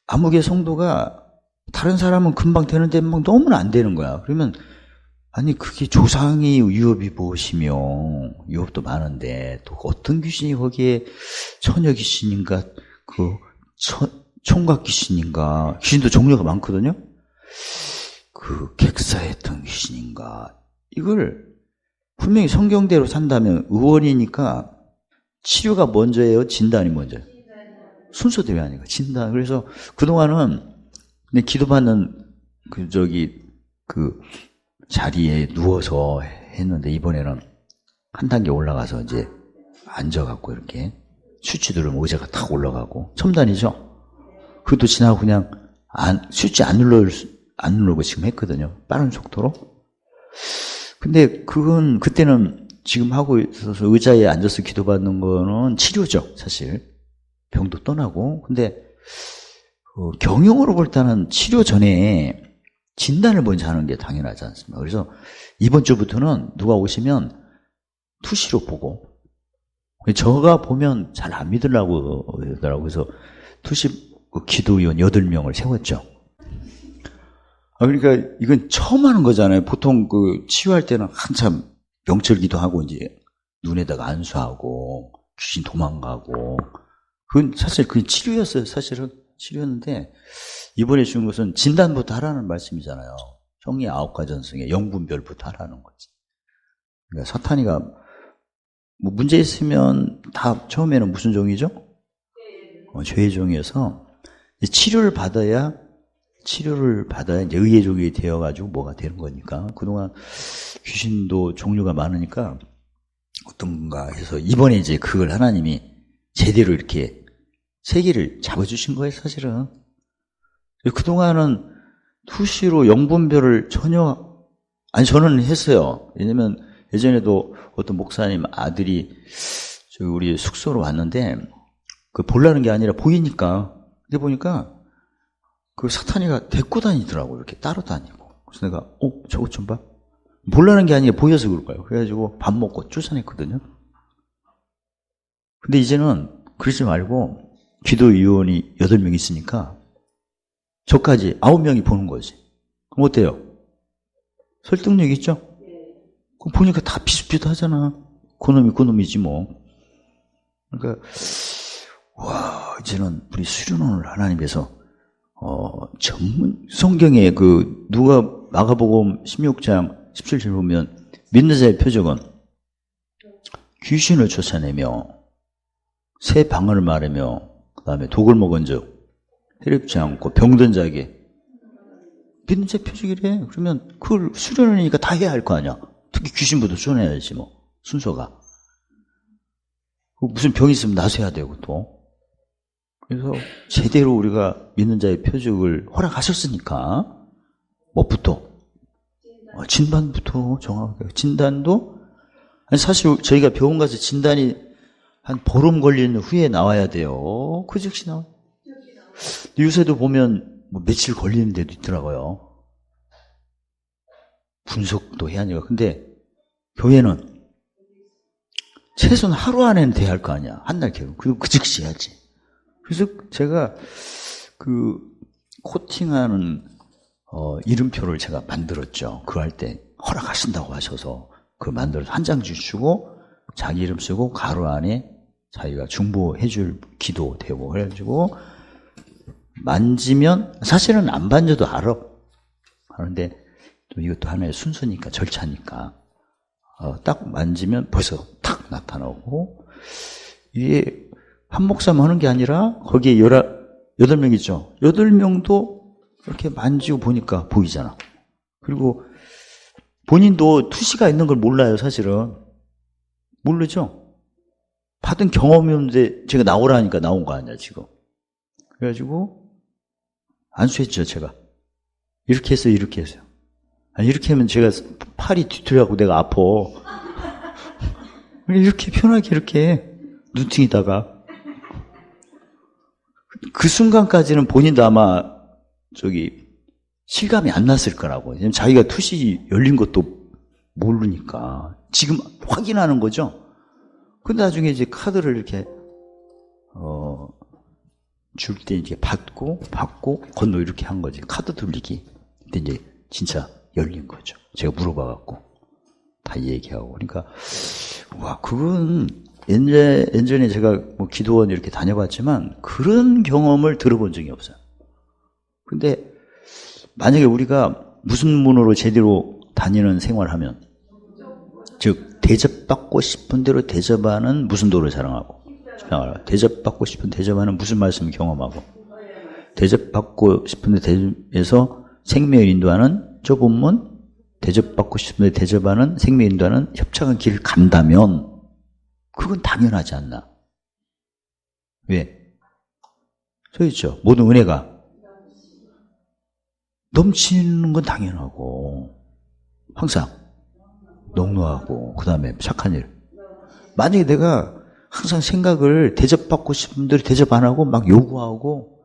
암흑의 성도가 다른 사람은 금방 되는데 막 너무나 안 되는 거야. 그러면 아니 그게 조상이 유업이 무엇이며 유업도 많은데 또 어떤 귀신이 거기에 처녀 귀신인가 그 총각 귀신인가 귀신도 종류가 많거든요. 그 객사했던 귀신인가 이걸 분명히 성경대로 산다면 의원이니까 치료가 먼저예요? 진단이 먼저예요? 순서대로 하니까 진단. 그래서 그동안은 그냥 기도받는 그 자리에 누워서 했는데 이번에는 한 단계 올라가서 이제 앉아갖고 이렇게 수치 누르면 의자가 탁 올라가고 첨단이죠? 그것도 지나고 그냥 수치 안 누르고 지금 했거든요. 빠른 속도로. 근데 그때는 지금 하고 있어서 의자에 앉아서 기도받는 거는 치료죠, 사실. 병도 떠나고. 근데, 경영으로 볼 때는 치료 전에 진단을 먼저 하는 게 당연하지 않습니까? 그래서 이번 주부터는 누가 오시면 투시로 보고, 저가 보면 잘 안 믿으려고 그러더라고요. 그래서 투시 기도위원 8명을 세웠죠. 그러니까 이건 처음 하는 거잖아요. 보통 치유할 때는 한참 명철 기도하고 이제 눈에다가 안수하고 귀신 도망가고 그건 사실 그게 치료였어요. 사실은 치료했는데 이번에 준 것은 진단부터 하라는 말씀이잖아요. 형의 9가전성의 영분별부터 하라는 거지. 그러니까 사탄이가 뭐 문제 있으면 다 처음에는 무슨 종이죠? 죄의 종이어서 치료를 받아야 이제 의의 종이 되어가지고 뭐가 되는 거니까. 그동안 귀신도 종류가 많으니까 어떤가 해서 이번에 이제 그걸 하나님이 제대로 이렇게 세계를 잡아주신 거예요, 사실은. 그동안은 투시로 영분별을 전혀, 아니, 저는 했어요. 왜냐면 예전에도 어떤 목사님 아들이 우리 숙소로 왔는데, 그 보려는 게 아니라 보이니까, 근데 보니까 그 사탄이가 데리고 다니더라고요. 이렇게 따로 다니고. 그래서 내가, 저것 좀 봐. 보려는 게 아니라 보여서 그럴까요? 그래가지고 밥 먹고 쫓아냈거든요. 근데 이제는 그러지 말고 기도위원이 8명 있으니까 저까지 9명이 보는 거지. 그럼 어때요? 설득력 있죠? 그럼 보니까 다 비슷비슷하잖아. 그놈이지 뭐. 그러니까 와, 이제는 우리 수련원을 하나님께서 전문 성경에 누가 마가복음 16장 17절 보면 믿는 자의 표적은 귀신을 쫓아내며 새 방언을 말하며 그다음에 독을 먹은 적 해롭지 않고 병든 자에게 믿는 자의 표적이래. 그러면 그걸 수련하니까 다 해야 할 거 아니야. 특히 귀신부터 쫓아내야지 뭐 순서가. 무슨 병이 있으면 나서야 되고 또. 그래서 제대로 우리가 믿는 자의 표적을 허락하셨으니까 뭐부터? 진단부터 정확하게. 진단도 아니 사실 저희가 병원 가서 진단이 한 보름 걸리는 후에 나와야 돼요. 그 즉시 나와요. 요새도 보면 뭐 며칠 걸리는 데도 있더라고요. 분석도 해야 하니까. 근데 교회는 최소한 하루 안에는 돼야 할 거 아니야. 한 달 개월. 그리고 그 즉시 해야지. 그래서 제가 그 코팅하는 이름표를 제가 만들었죠. 그거 할 때 허락하신다고 하셔서 그걸 만들어서 한 장 주시고 자기 이름 쓰고 가로 안에 자기가 중보해 줄 기도 되고 그래가지고 만지면 사실은 안 만져도 알아. 그런데 또 이것도 하나의 순서니까 절차니까 딱 만지면 벌써 탁 나타나고 이게 한 목사만 하는 게 아니라 거기에 8명 있죠. 8명도 이렇게 만지고 보니까 보이잖아. 그리고 본인도 투시가 있는 걸 몰라요, 사실은. 모르죠? 받은 경험이 없는데 제가 나오라니까 나온 거 아니야, 지금. 그래가지고 안수했죠, 제가. 이렇게 했어요, 이렇게 했어요. 아니, 이렇게 하면 제가 팔이 뒤틀려갖고 내가 아파. 이렇게 편하게 이렇게 눈팅이다가 그 순간까지는 본인도 아마 실감이 안 났을 거라고. 왜냐면 자기가 투시 열린 것도 모르니까. 지금 확인하는 거죠. 근데 나중에 이제 카드를 이렇게, 줄 때 이제 받고, 건너 이렇게 한 거지. 카드 돌리기. 근데 이제 진짜 열린 거죠. 제가 물어봐갖고. 다 얘기하고. 그러니까, 와, 그건 예전에 제가 뭐 기도원 이렇게 다녀봤지만 그런 경험을 들어본 적이 없어요. 근데 만약에 우리가 무슨 문으로 제대로 다니는 생활하면, 즉 대접받고 싶은 대로 대접하는 무슨 도를 사랑하고, 대접받고 싶은 대접하는 무슨 말씀을 경험하고, 대접받고 싶은 데 대접해서 생명을 인도하는 좁은 문, 대접받고 싶은 데 대접하는 생명을 인도하는 협착한 길을 간다면 그건 당연하지 않나? 왜? 저 있죠. 모든 은혜가 넘치는 건 당연하고 항상 농노하고 그 다음에 착한 일. 만약에 내가 항상 생각을 대접받고 싶은 대로 대접 안 하고 막 요구하고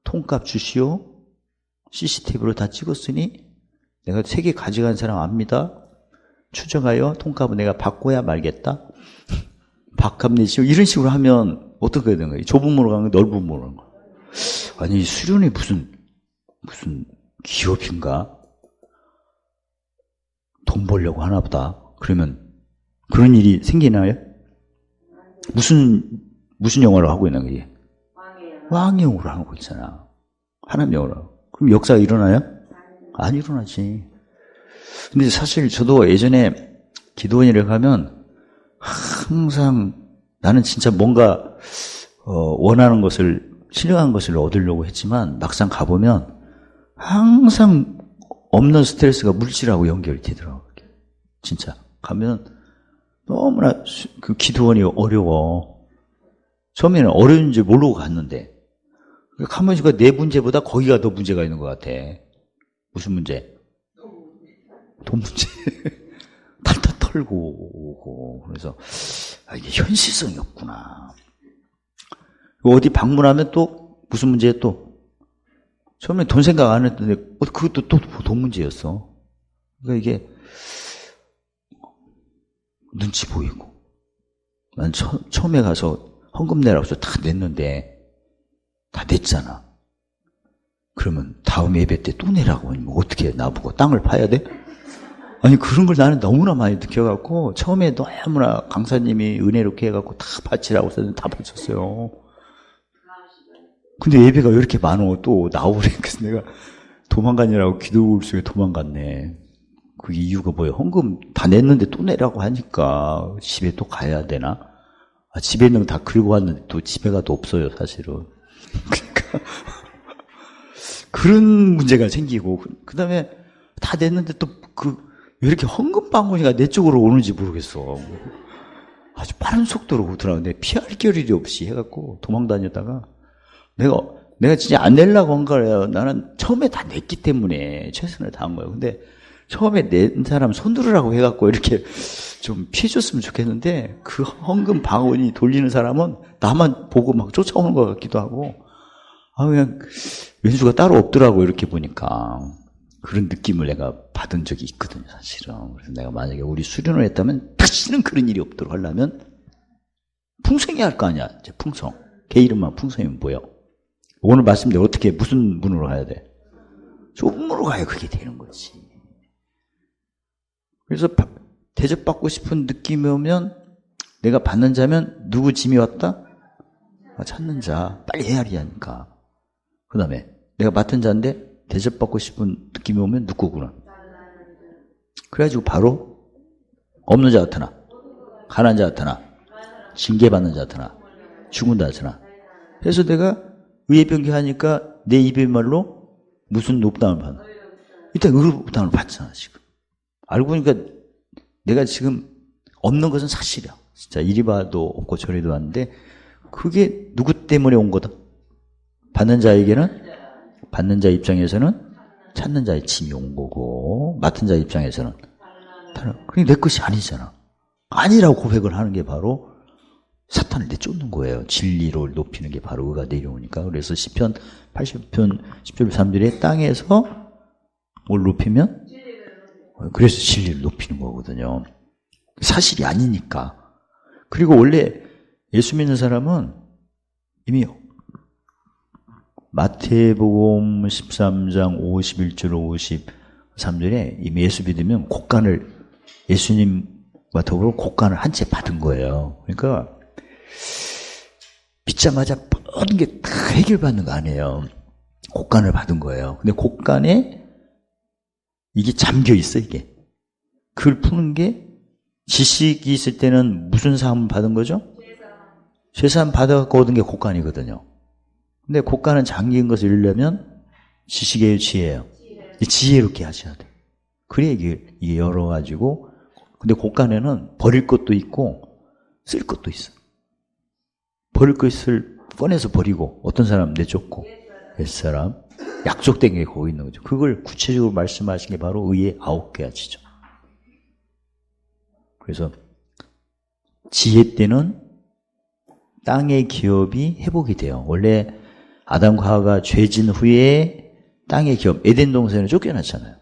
통값 주시오. CCTV로 다 찍었으니 내가 3개 가져간 사람 압니다. 추정하여 통값은 내가 받고야 말겠다. 밥값 내시오. 이런 식으로 하면 어떻게 되는 거예요? 좁은 문으로 가는 거예요? 넓은 문으로 가는 거예요? 아니 수련이 무슨 기업인가? 돈 벌려고 하나 보다. 그러면 그런 일이 생기나요? 무슨 영화를 하고 있는 거예요? 왕형으로 하는 거 있잖아. 하나님형으로. 그럼 역사가 일어나요? 안 일어나지. 근데 사실 저도 예전에 기도원이라고 하면 항상 나는 진짜 뭔가 원하는 것을, 신령한 것을 얻으려고 했지만 막상 가보면 항상 없는 스트레스가 물질하고 연결이 되더라고요. 진짜. 가면 너무나 그 기도원이 어려워. 처음에는 어려운 줄 모르고 갔는데 가면서 내 문제보다 거기가 더 문제가 있는 것 같아. 무슨 문제? 돈 문제. 탈탈 털고 오고. 그래서 이게 현실성이 없구나. 어디 방문하면 또 무슨 문제야 또? 처음에 돈 생각 안 했는데 그것도 또 돈 문제였어. 그러니까 이게 눈치 보이고. 난 처음에 가서 헌금 내라고 해서 다 냈는데 다 냈잖아. 그러면 다음 예배 때 또 내라고 하면 어떻게 해? 나보고 땅을 파야 돼? 아니 그런 걸 나는 너무나 많이 느껴갖고 처음에 너무나 강사님이 은혜롭게 해갖고 다 바치라고 했는데 다 바쳤어요. 근데 예배가 왜 이렇게 많어? 또 나오래. 그래서 내가 도망가느라고 기도울 속에 도망갔네. 그 이유가 뭐예요? 헌금 다 냈는데 또 내라고 하니까 집에 또 가야 되나? 집에 있는 거 다 긁고 왔는데 또 집에 가도 없어요, 사실은. 그러니까 그런 문제가 생기고 그 다음에 다 냈는데 또 왜 이렇게 헌금 방문이가 내 쪽으로 오는지 모르겠어. 아주 빠른 속도로 오더라고. 근데 피할 겨를이 없이 해갖고 도망 다녔다가 내가 진짜 안 내려고 한 거예요. 나는 처음에 다 냈기 때문에 최선을 다한 거예요. 근데 처음에 낸 사람 손들으라고 해갖고 이렇게 좀 피해줬으면 좋겠는데 그 헌금 방언이 돌리는 사람은 나만 보고 막 쫓아오는 것 같기도 하고 그냥 왼수가 따로 없더라고. 이렇게 보니까 그런 느낌을 내가 받은 적이 있거든요, 사실은. 그래서 내가 만약에 우리 수련을 했다면 다시는 그런 일이 없도록 하려면 풍성해야 할 거 아니야. 이제 풍성. 걔 이름만 풍성이면 뭐예요? 오늘 말씀대로 어떻게 무슨 문으로 가야 돼? 좁은 문으로 가야 그게 되는 거지. 그래서 대접받고 싶은 느낌이 오면 내가 받는 자면 누구 짐이 왔다? 찾는 자. 빨리 헤아리 하니까. 그 다음에 내가 맡은 자인데 대접받고 싶은 느낌이 오면 누구구나. 그래가지고 바로 없는 자 나타나. 가난한 자 나타나. 징계받는 자 나타나. 죽은 자 나타나. 그래서 내가 의예병기 하니까 내 입의 말로 무슨 높담을 받나. 일단 의롭담을 받잖아 지금. 알고 보니까 내가 지금 없는 것은 사실이야. 진짜 이리 봐도 없고 저리도 왔는데 그게 누구 때문에 온 거다? 받는 자에게는, 받는 자 입장에서는 찾는 자의 짐이 온 거고 맡은 자 입장에서는 그게 내 것이 아니잖아. 아니라고 고백을 하는 게 바로 사탄을 내쫓는 거예요. 진리를 높이는 게 바로 의가 내려오니까. 그래서 시편 80편 10절 3절에 땅에서 뭘 높이면? 그래서 진리를 높이는 거거든요. 사실이 아니니까. 그리고 원래 예수 믿는 사람은 이미 마태복음 13장 51절 53절에 이미 예수 믿으면 곡간을, 예수님과 더불어 곡간을 한 채 받은 거예요. 그러니까 믿자마자 모든 게 다 해결받는 거 아니에요. 곡간을 받은 거예요. 근데 곡간에 이게 잠겨 있어, 이게. 그걸 푸는 게, 지식이 있을 때는 무슨 사함을 받은 거죠? 죄사함 받아갖고 얻은 게 곡간이거든요. 근데 곡간은 잠긴 것을 잃으려면 지식이에요, 지혜예요? 지혜롭게 하셔야 돼. 그래야 이게 열어가지고, 근데 곡간에는 버릴 것도 있고 쓸 것도 있어. 버릴 것을 꺼내서 버리고, 어떤 사람 내쫓고, 옛사람, 약속된 게 거기 있는 거죠. 그걸 구체적으로 말씀하신 게 바로 의의 9가지죠. 그래서 지혜 때는 땅의 기업이 회복이 돼요. 원래 아담과 하와가 죄진 후에 땅의 기업, 에덴 동산에 쫓겨났잖아요.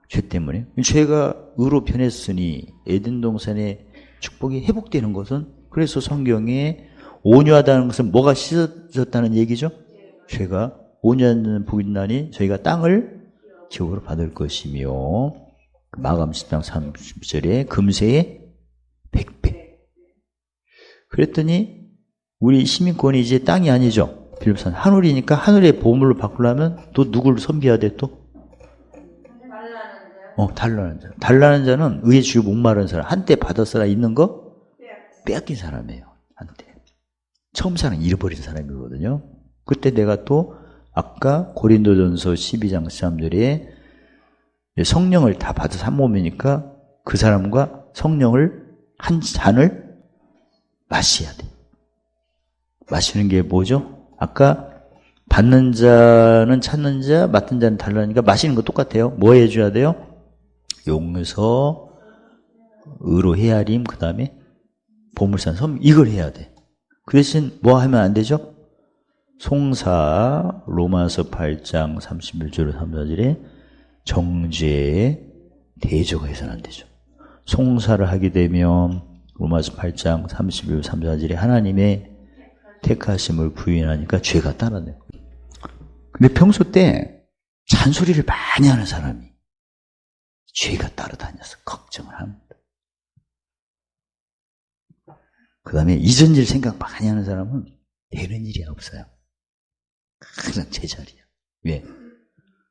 죄 때문에. 죄가 의로 변했으니 에덴 동산의 축복이 회복되는 것은, 그래서 성경에 온유하다는 것은 뭐가 씻어졌다는 얘기죠? 죄가. 온유하는 복이 나니 저희가 땅을 기업으로 받을 것이며, 마감 10장 30절에 금세에 100배. 그랬더니 우리 시민권이 이제 땅이 아니죠. 빌립보서 하늘이니까 하늘의 보물로 바꾸려면 또 누구를 섬겨야 돼 또? 달라는 자. 달라는 자는 의의 주요 목마른 사람. 한때 받았으나 있는 거 빼앗긴 사람이에요. 한때. 처음 사는 잃어버린 사람이거든요. 그때 내가 또 아까 고린도전서 12장 13절에 성령을 다 받아서 한 몸이니까 그 사람과 성령을 한 잔을 마셔야 돼. 마시는 게 뭐죠? 아까 받는 자는 찾는 자, 맡은 자는 달라니까 마시는 거 똑같아요. 뭐 해줘야 돼요? 용서, 의로 헤아림, 그 다음에 보물산 섬, 이걸 해야 돼. 그 대신 뭐 하면 안 되죠? 송사, 로마서 8장 31절 34절에 정죄에 대조가 해서는 안 되죠. 송사를 하게 되면 로마서 8장 31절 34절에 하나님의 택하심을 부인하니까 죄가 따라내요. 근데 평소 때 잔소리를 많이 하는 사람이 죄가 따라다녀서 걱정을 합니다. 그 다음에 이전 일 생각 많이 하는 사람은 되는 일이 없어요. 항상 제자리야. 왜?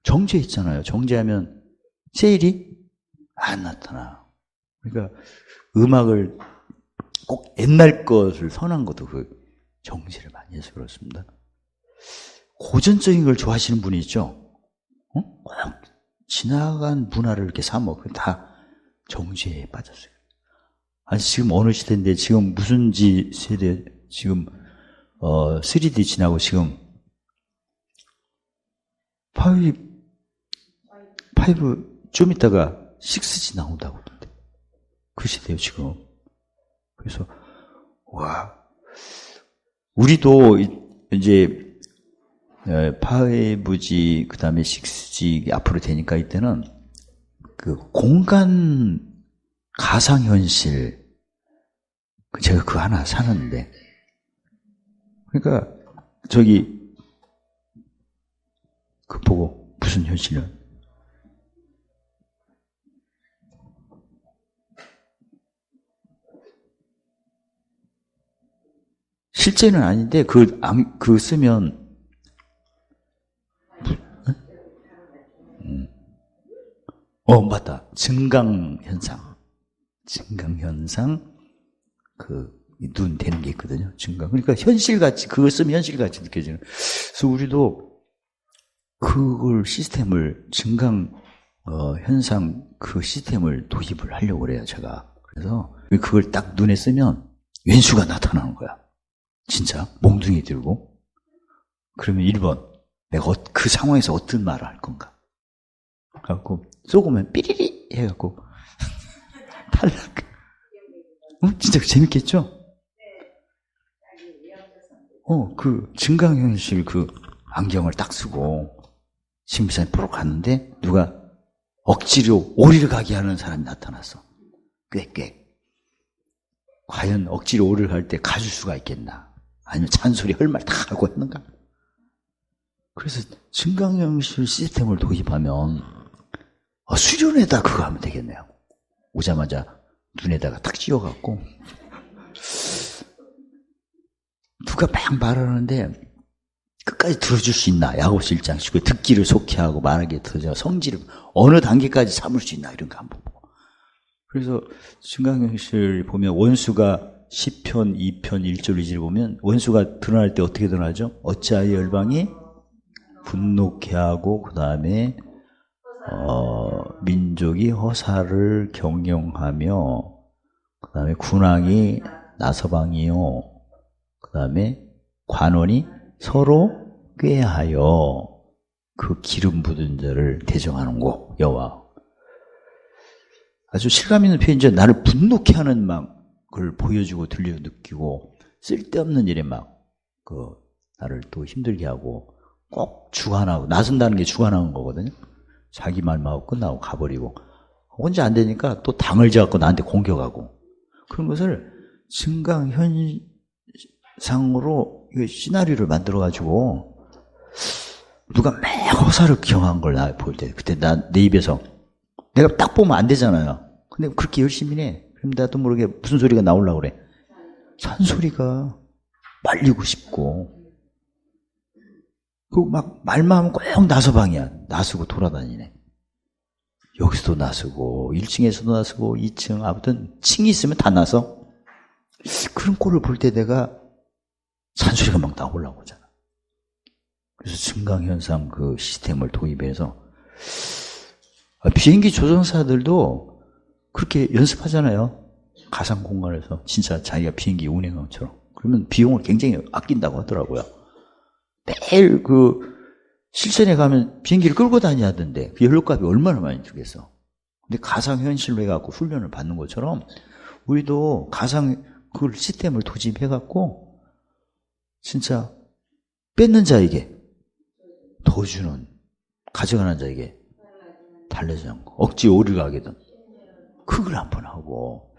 정죄했잖아요. 정죄하면 세일이 안 나타나. 그러니까 음악을 꼭 옛날 것을 선한 것도 그 정죄를 많이 해서 그렇습니다. 고전적인 걸 좋아하시는 분이 있죠. 꼭 지나간 문화를 이렇게 사먹고 다 정죄에 빠졌어요. 아니 지금 어느 시대인데 지금 무슨 세대 지금 3D 지나고 지금 5 좀 있다가 6G 나온다고 그러는데 그 시대예요 지금. 그래서 와 우리도 이제 5G 그 다음에 6G 앞으로 되니까 이때는 그 공간 가상현실 제가 그거 하나 사는데 그러니까 저기 그 보고 무슨 현실이야? 실제는 아닌데 그 쓰면 맞다. 증강현상 눈 되는 게 있거든요. 증강. 그러니까 현실같이 그걸 쓰면 현실같이 느껴지는. 그래서 우리도 그걸 시스템을 증강 현상 그 시스템을 도입을 하려고 그래요. 제가. 그래서 그걸 딱 눈에 쓰면 왼수가 나타나는 거야. 진짜 몽둥이 들고. 그러면 1번 내가 그 상황에서 어떤 말을 할 건가. 그래갖고 쏘고면 삐리리 해갖고 탈락. 진짜 재밌겠죠? 그 증강현실 그 안경을 딱 쓰고 신비산에 보러 갔는데 누가 억지로 오리를 가게 하는 사람이 나타났어. 꽥꽥. 과연 억지로 오리를 갈 때 가줄 수가 있겠나? 아니면 잔소리 헐말 다 하고 했는가? 그래서 증강현실 시스템을 도입하면 수련에다 그거 하면 되겠네요. 오자마자 눈에다가 탁 씌워갖고 누가 막 말하는데 끝까지 들어줄 수 있나? 야곱실장식으로 듣기를 속히 하고 말하기에 들어줘 성질을 어느 단계까지 참을 수 있나? 이런 거 한번 보고. 그래서 증강현실 보면 원수가 10편, 2편, 1절, 2절 보면 원수가 드러날 때 어떻게 드러나죠? 어찌하여 열방이 분노케 하고 그 다음에 민족이 허사를 경영하며 그 다음에 군왕이 나서방이요 그 다음에 관원이 서로 꾀하여 그 기름 부은 자를 대정하는 곳 여호와. 아주 실감 있는 표현이죠. 나를 분노케 하는 막을 보여주고 들려 느끼고 쓸데없는 일에 나를 또 힘들게 하고 꼭 주관하고 나선다는 게 주관하는 거거든요. 자기 말만 하고 끝나고 가버리고 혼자 안 되니까 또 당을 잡고 나한테 공격하고 그런 것을 증강현상으로 시나리오를 만들어가지고 누가 매 허사를 경한 걸 나 볼 때 그때 내 입에서 내가 딱 보면 안 되잖아요. 근데 그렇게 열심히 해. 그럼 나도 모르게 무슨 소리가 나오려고 그래. 산소리가 말리고 싶고 그 막 말만 하면 꼭 나서방이야. 나서고 돌아다니네. 여기서도 나서고 1층에서도 나서고 2층 아무튼 층이 있으면 다 나서. 그런 꼴을 볼 때 내가 잔소리가 막 나오려고 하잖아. 그래서 증강현상 그 시스템을 도입해서 비행기 조종사들도 그렇게 연습하잖아요. 가상 공간에서 진짜 자기가 비행기 운행한 것처럼. 그러면 비용을 굉장히 아낀다고 하더라고요. 매일 그 실전에 가면 비행기를 끌고 다녀야 하던데 그 연료값이 얼마나 많이 들겠어. 근데 가상현실로 해갖고 훈련을 받는 것처럼 우리도 가상 그 시스템을 도입해갖고 진짜 뺏는 자에게 더 주는, 가져가는 자에게 달래지 않고 억지 오류가 하게든 그걸 한번 하고,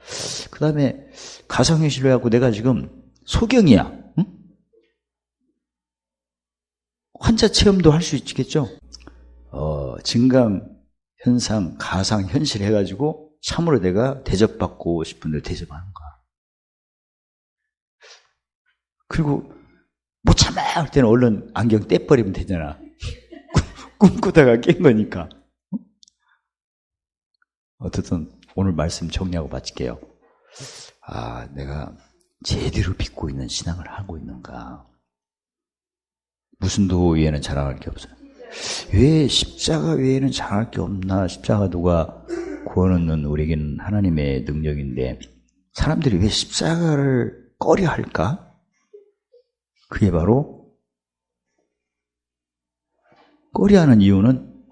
그 다음에 가상현실로 해갖고 내가 지금 소경이야. 응? 환자 체험도 할 수 있겠죠? 증강현상, 가상현실 해가지고 참으로 내가 대접받고 싶은데 대접하는 거야. 그리고 못 참아 할 때는 얼른 안경 떼버리면 되잖아. 꿈꾸다가 깬 거니까. 어쨌든 오늘 말씀 정리하고 마칠게요. 아, 내가 제대로 믿고 있는 신앙을 하고 있는가? 무슨 도 외에는 자랑할 게 없어요. 왜 십자가 외에는 자랑할 게 없나? 십자가 누가 구원하는 우리에게는 하나님의 능력인데 사람들이 왜 십자가를 꺼려 할까? 그게 바로 꺼려하는 이유는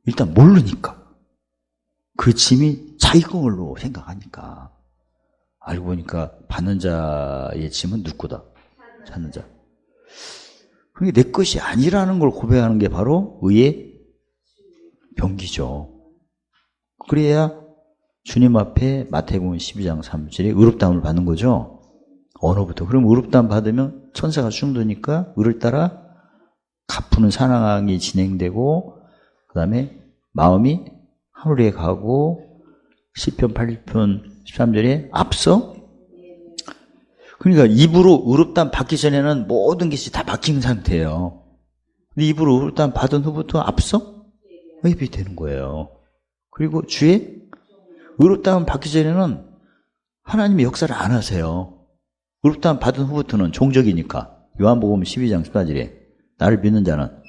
일단 모르니까. 그 짐이 자기 걸로 생각하니까. 알고 보니까 받는 자의 짐은 누구다? 찾는 자. 그게 내 것이 아니라는 걸 고백하는 게 바로 의의 병기죠. 그래야 주님 앞에 마태복음 12장 3절에 의롭다함을 받는 거죠. 언어부터. 그럼 의롭다함 받으면 천사가 충도니까 의를 따라 갚는 사랑이 진행되고, 그 다음에 마음이 하늘에 가고, 시편 8편 13절에 앞서, 그러니까 입으로 의롭다함 받기 전에는 모든 것이 다 막힌 상태예요. 근데 입으로 의롭다함 받은 후부터 앞서 의입이 되는 거예요. 그리고 주의 의롭다함 받기 전에는 하나님의 역사를 안 하세요. 의롭다함 받은 후부터는 종적이니까. 요한복음 12장 14절에 나를 믿는 자는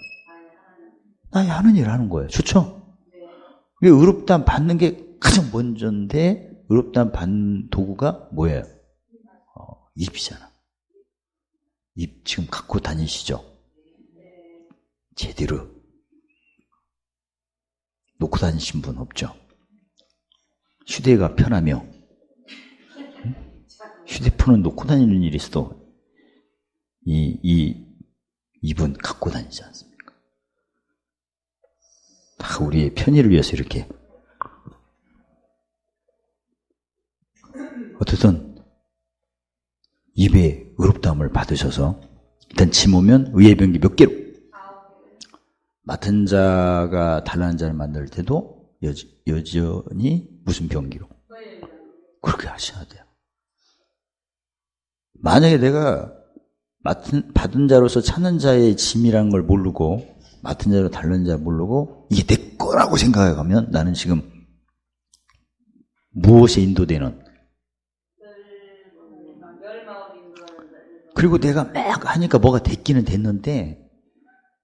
나의 하는 일을 하는 거예요. 좋죠? 의롭다함 받는 게 가장 먼저인데 의롭다함 받는 도구가 뭐예요? 입이잖아. 입 지금 갖고 다니시죠? 제대로 놓고 다니신 분 없죠? 휴대가 편하며 휴대폰은 놓고 다니는 일이 있어도 이 입은 갖고 다니지 않습니까? 다 우리의 편의를 위해서 이렇게. 어쨌든 입에 의롭다함을 받으셔서 일단 짐 오면 의의 병기 몇 개로? 맡은 자가 달라는 자를 만들 때도 여전히 무슨 병기로? 그렇게 하셔야 돼요. 만약에 내가 받은 자로서 찾는 자의 짐이라는 걸 모르고 맡은 자로 다른 자 모르고 이게 내 거라고 생각해 가면 나는 지금 무엇에 인도되는, 그리고 내가 막 하니까 뭐가 됐기는 됐는데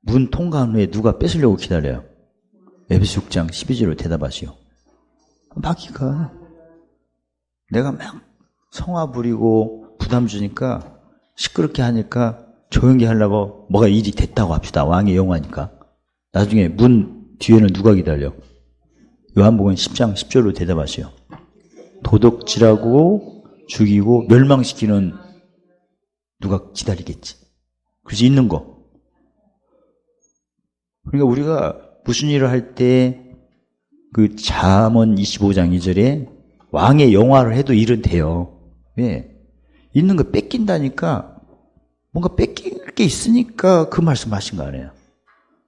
문 통과한 후에 누가 뺏으려고 기다려요. 에베소 6장 12절로 대답하시오. 마귀가 내가 막 성화 부리고 부담 주니까 시끄럽게 하니까 조용히 하려고 뭐가 일이 됐다고 합시다. 왕의 영화니까. 나중에 문 뒤에는 누가 기다려? 요한복음 10장 10절로 대답하시오. 도둑질하고 죽이고 멸망시키는 누가 기다리겠지. 그래서 있는 거. 그러니까 우리가 무슨 일을 할 때 그 잠언 25장 2절에 왕의 영화를 해도 일은 돼요. 왜? 있는 거 뺏긴다니까 뭔가 뺏길 게 있으니까 그 말씀 하신 거 아니에요.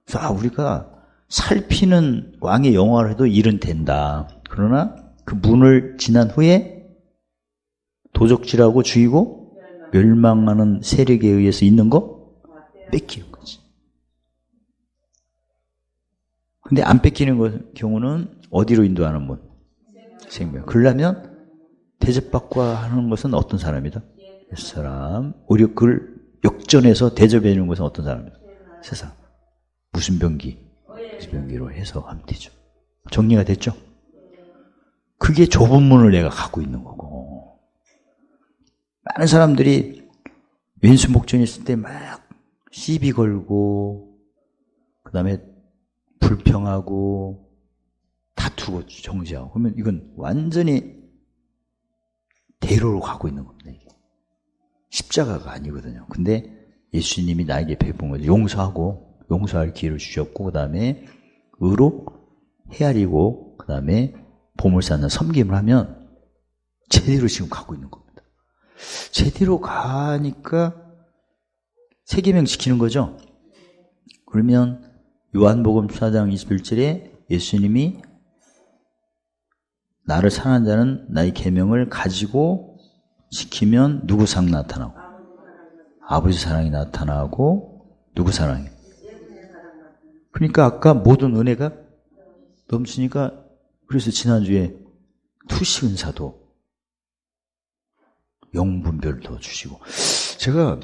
그래서 우리가 살피는 왕의 영화를 해도 일은 된다. 그러나 그 문을 지난 후에 도적질하고 죽이고 멸망하는 세력에 의해서 있는 거 뺏기는 거지. 근데 안 뺏기는 경우는 어디로 인도하는 분? 생명. 그러려면 대접받고 하는 것은 어떤 사람이다? 옛사람. 오히려 그걸 역전해서 대접해 주는 것은 어떤 사람이다? 새사람. 무슨 병기? 무슨 병기로 해서 하면 되죠. 정리가 됐죠? 그게 좁은 문을 내가 갖고 있는 거고. 많은 사람들이 왼수목전이 있을 때 막 시비 걸고, 그 다음에 불평하고, 다투고 정지하고. 그러면 이건 완전히 대로로 가고 있는 겁니다. 십자가가 아니거든요. 근데 예수님이 나에게 베푼 거죠. 용서하고, 용서할 기회를 주셨고, 그 다음에 의로 헤아리고, 그 다음에 보물찾는 섬김을 하면 제대로 지금 가고 있는 겁니다. 제대로 가니까 세계명 지키는 거죠. 그러면 요한복음 4장 21절에 예수님이 나를 사랑하는 자는 나의 계명을 가지고 지키면 누구 사랑 나타나고? 아버지 사랑이 나타나고 누구 사랑이? 그러니까 아까 모든 은혜가 넘치니까 그래서 지난주에 투시 은사도 영분별도 주시고 제가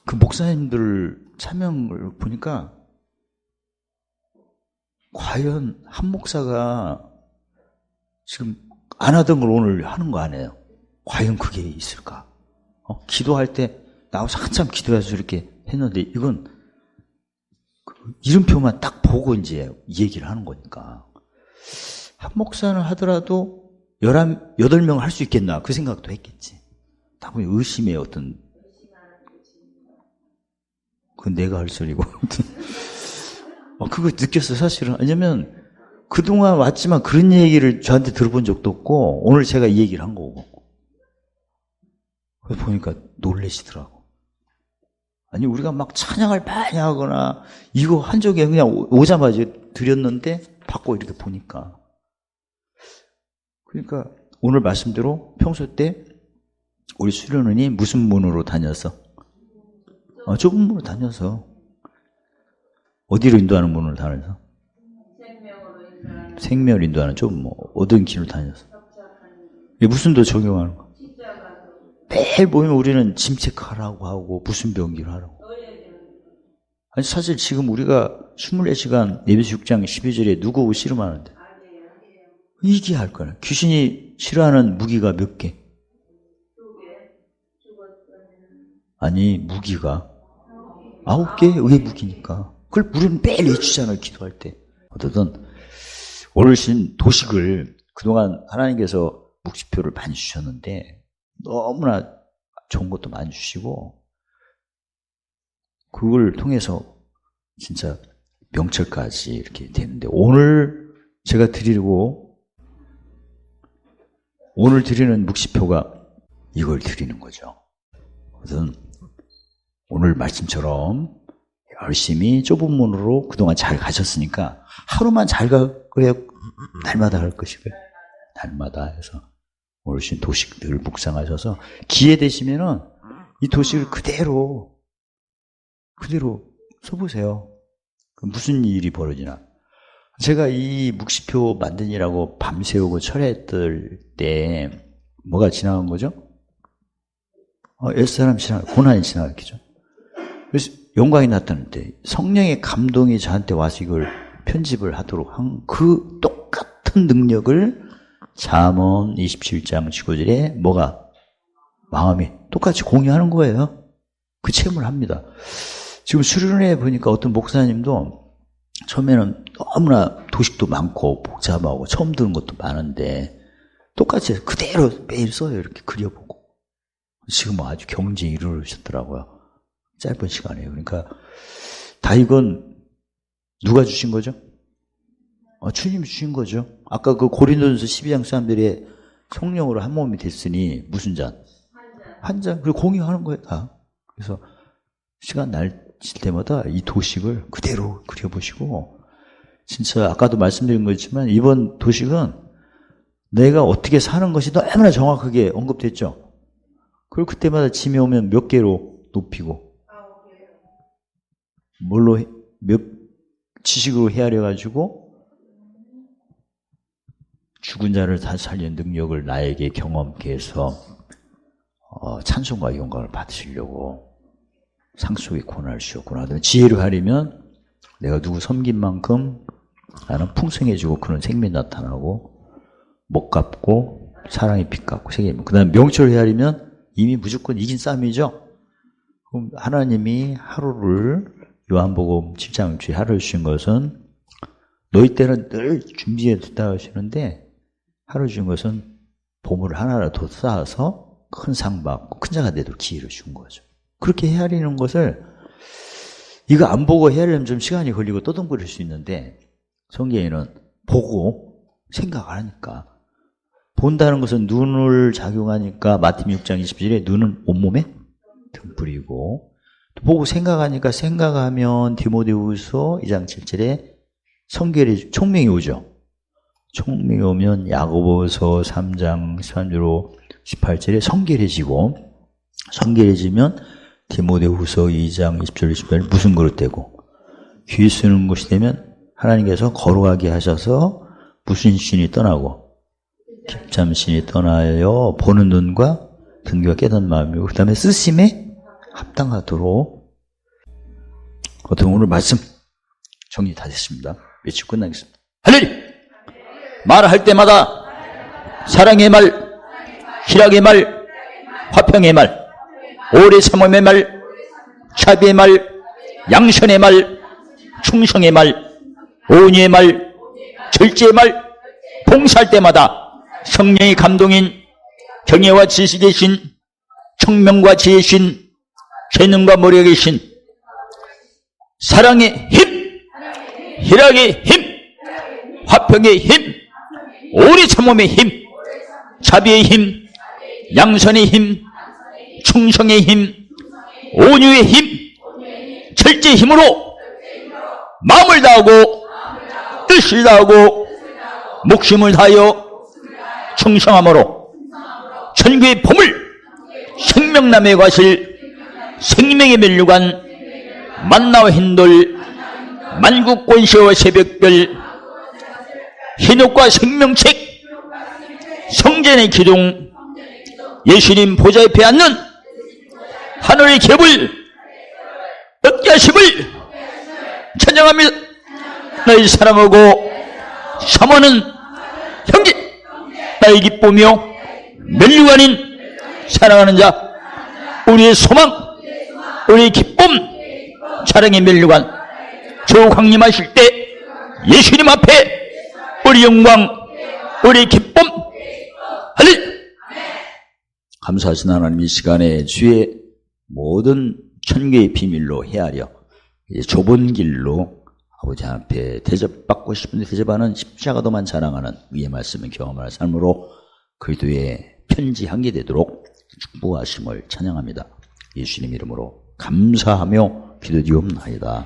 그 목사님들 참여를 보니까 과연 한 목사가 지금 안 하던 걸 오늘 하는 거 아니에요? 과연 그게 있을까? 기도할 때 나와서 한참 기도해서 이렇게 했는데 이건 이름표만 딱 보고 이제 얘기를 하는 거니까 한 목사는 하더라도 8명 할 수 있겠나 그 생각도 했겠지. 다분히 의심의 어떤 그건 내가 할 소리고 그거 느꼈어 사실은. 왜냐면 그동안 왔지만 그런 얘기를 저한테 들어본 적도 없고 오늘 제가 이 얘기를 한 거고 그래서 보니까 놀라시더라고. 아니 우리가 막 찬양을 많이 하거나 이거 한 적이 그냥 오자마자 드렸는데 받고 이렇게 보니까 그러니까 오늘 말씀대로 평소 때 우리 수련원이 무슨 문으로 다녔어? 좁은 문으로 다녀서 어디로 인도하는 문으로 다녀서? 생명을 인도하는 좁은 문 어떤 길로 다녀서? 무슨 도 적용하는 거? 매일 보면 우리는 짐 체크하라고 하고 무슨 병기를 하라고. 아니 사실 지금 우리가 24시간 예배소 6장 12절에 누구 씨름하는데 이게 할 거야. 귀신이 싫어하는 무기가 몇 개? 아니 무기가 9개의 무기니까 그걸 우리는 매일 외치잖아요. 기도할 때. 어쨌든 오늘 신 도식을 그동안 하나님께서 묵시표를 많이 주셨는데 너무나 좋은 것도 많이 주시고 그걸 통해서 진짜 명철까지 이렇게 되는데 오늘 제가 드리고 오늘 드리는 묵시표가 이걸 드리는 거죠. 그래서 오늘 말씀처럼 열심히 좁은 문으로 그동안 잘 가셨으니까 하루만 잘 가고요. 날마다 할 것이고요. 날마다 해서 오르신 도식들 묵상하셔서 기회 되시면은 이 도식을 그대로 써보세요. 무슨 일이 벌어지나. 제가 이 묵시표 만드느라고 밤새우고 철회했을 때 뭐가 지나간 거죠? 옛사람 고난이 지나갔겠죠. 그래서 영광이 나타났는데 성령의 감동이 저한테 와서 이걸 편집을 하도록 한 그 똑같은 능력을 잠언 27장 19절에 뭐가 마음이 똑같이 공유하는 거예요. 그 체험을 합니다. 지금 수련회 보니까 어떤 목사님도 처음에는 너무나 도식도 많고 복잡하고 처음 듣는 것도 많은데 똑같이 그대로 매일 써요. 이렇게 그려보고. 지금 아주 경지에 이르르셨더라고요. 짧은 시간이에요. 그러니까 다 이건 누가 주신 거죠? 주님이 주신 거죠. 아까 그 고린도전서 12장 사람들이 성령으로 한 몸이 됐으니 무슨 잔? 한 잔. 그리고 공유하는 거예요. 다. 그래서 시간 날칠 때마다 이 도식을 그대로 그려보시고 진짜 아까도 말씀드린 거지만 이번 도식은 내가 어떻게 사는 것이 너무나 정확하게 언급됐죠. 그리고 그때마다 짐이 오면 몇 개로 높이고 뭘로 지식으로 헤아려 가지고 죽은 자를 다시 살리는 능력을 나에게 경험케 해서 찬송과 영광을 받으시려고 상속의 고난을 주셨구나. 지혜를 가리면 내가 누구 섬긴 만큼 나는 풍성해지고 그런 생명이 나타나고 못 갚고 사랑의 빛 갚고 세계입니다. 그 다음에 명철을 헤아리면 이미 무조건 이긴 싸움이죠. 그럼 하나님이 하루를 요한복음 7장 주에 하루를 주신 것은 너희 때는 늘 준비해 뒀다 하시는데 하루 준 것은 보물을 하나라도 쌓아서 큰 상 받고 큰 자가 되도록 기회를 준 거죠. 그렇게 헤아리는 것을 이거 안 보고 헤아리려면 좀 시간이 걸리고 떠듬거릴 수 있는데 성경에는 보고 생각을 하니까 본다는 것은 눈을 작용하니까 마태복음 6장 27절에 눈은 온몸에 등불이고 또 보고 생각하니까 생각하면 디모데후서 2장 7절에 성결이 총명이 오죠. 총명이 오면 야고보서 3장 13절로 18절에 성결해지고 성결해지면 디모데후서 2장 20절 21절 무슨 그릇 되고 귀 쓰는 것이 되면 하나님께서 거룩하게 하셔서 무슨 신이 떠나고 깊잠 신이 떠나여 보는 눈과 등기와 깨닫는 마음이고 그 다음에 쓰심에 합당하도록 어떻게 오늘 말씀 정리 다 됐습니다. 며칠 끝나겠습니다. 할렐루야! 말할 때마다 사랑의 말, 희락의 말, 화평의 말, 오래 참음의 말, 자비의 말, 양선의 말, 충성의 말, 온유의 말, 절제의 말, 봉사할 때마다 성령의 감동인 경애와 지식의 신, 청명과 지혜의 신, 재능과 모력의 신, 사랑의 힘, 희락의 힘, 화평의 힘, 오래 참음의 힘, 자비의 힘, 양선의 힘, 충성의 힘, 온유의 힘, 절제의 힘으로 마음을 다하고 뜻을 다하고 목숨을 다하여 충성함으로 천국의 보물, 생명나무의 과실, 생명의 멸류관, 만나와 흰돌, 만국권세와 새벽별, 흰옥과 생명책, 성전의 기둥, 예수님 보좌 옆에 앉는 하늘의 겹을 어깨하심을 찬양하며 너희 사랑하고 사모하는 형제 나의 기쁘며 멸류관인 사랑하는 자 우리의 소망 우리의 기쁨 사랑의 멸류관 주 강림하실 때 예수님 앞에 우리 영광 우리 기쁨 할렐루야. 감사하신 하나님 이 시간에 주의 모든 천국의 비밀로 헤아려 이제 좁은 길로 아버지 앞에 대접받고 싶은데 대접하는 십자가도만 자랑하는 의의 말씀을 경험할 삶으로 그리스도의 편지 한 개 되도록 축복하심을 찬양합니다. 예수님 이름으로 감사하며 기도드리옵나이다.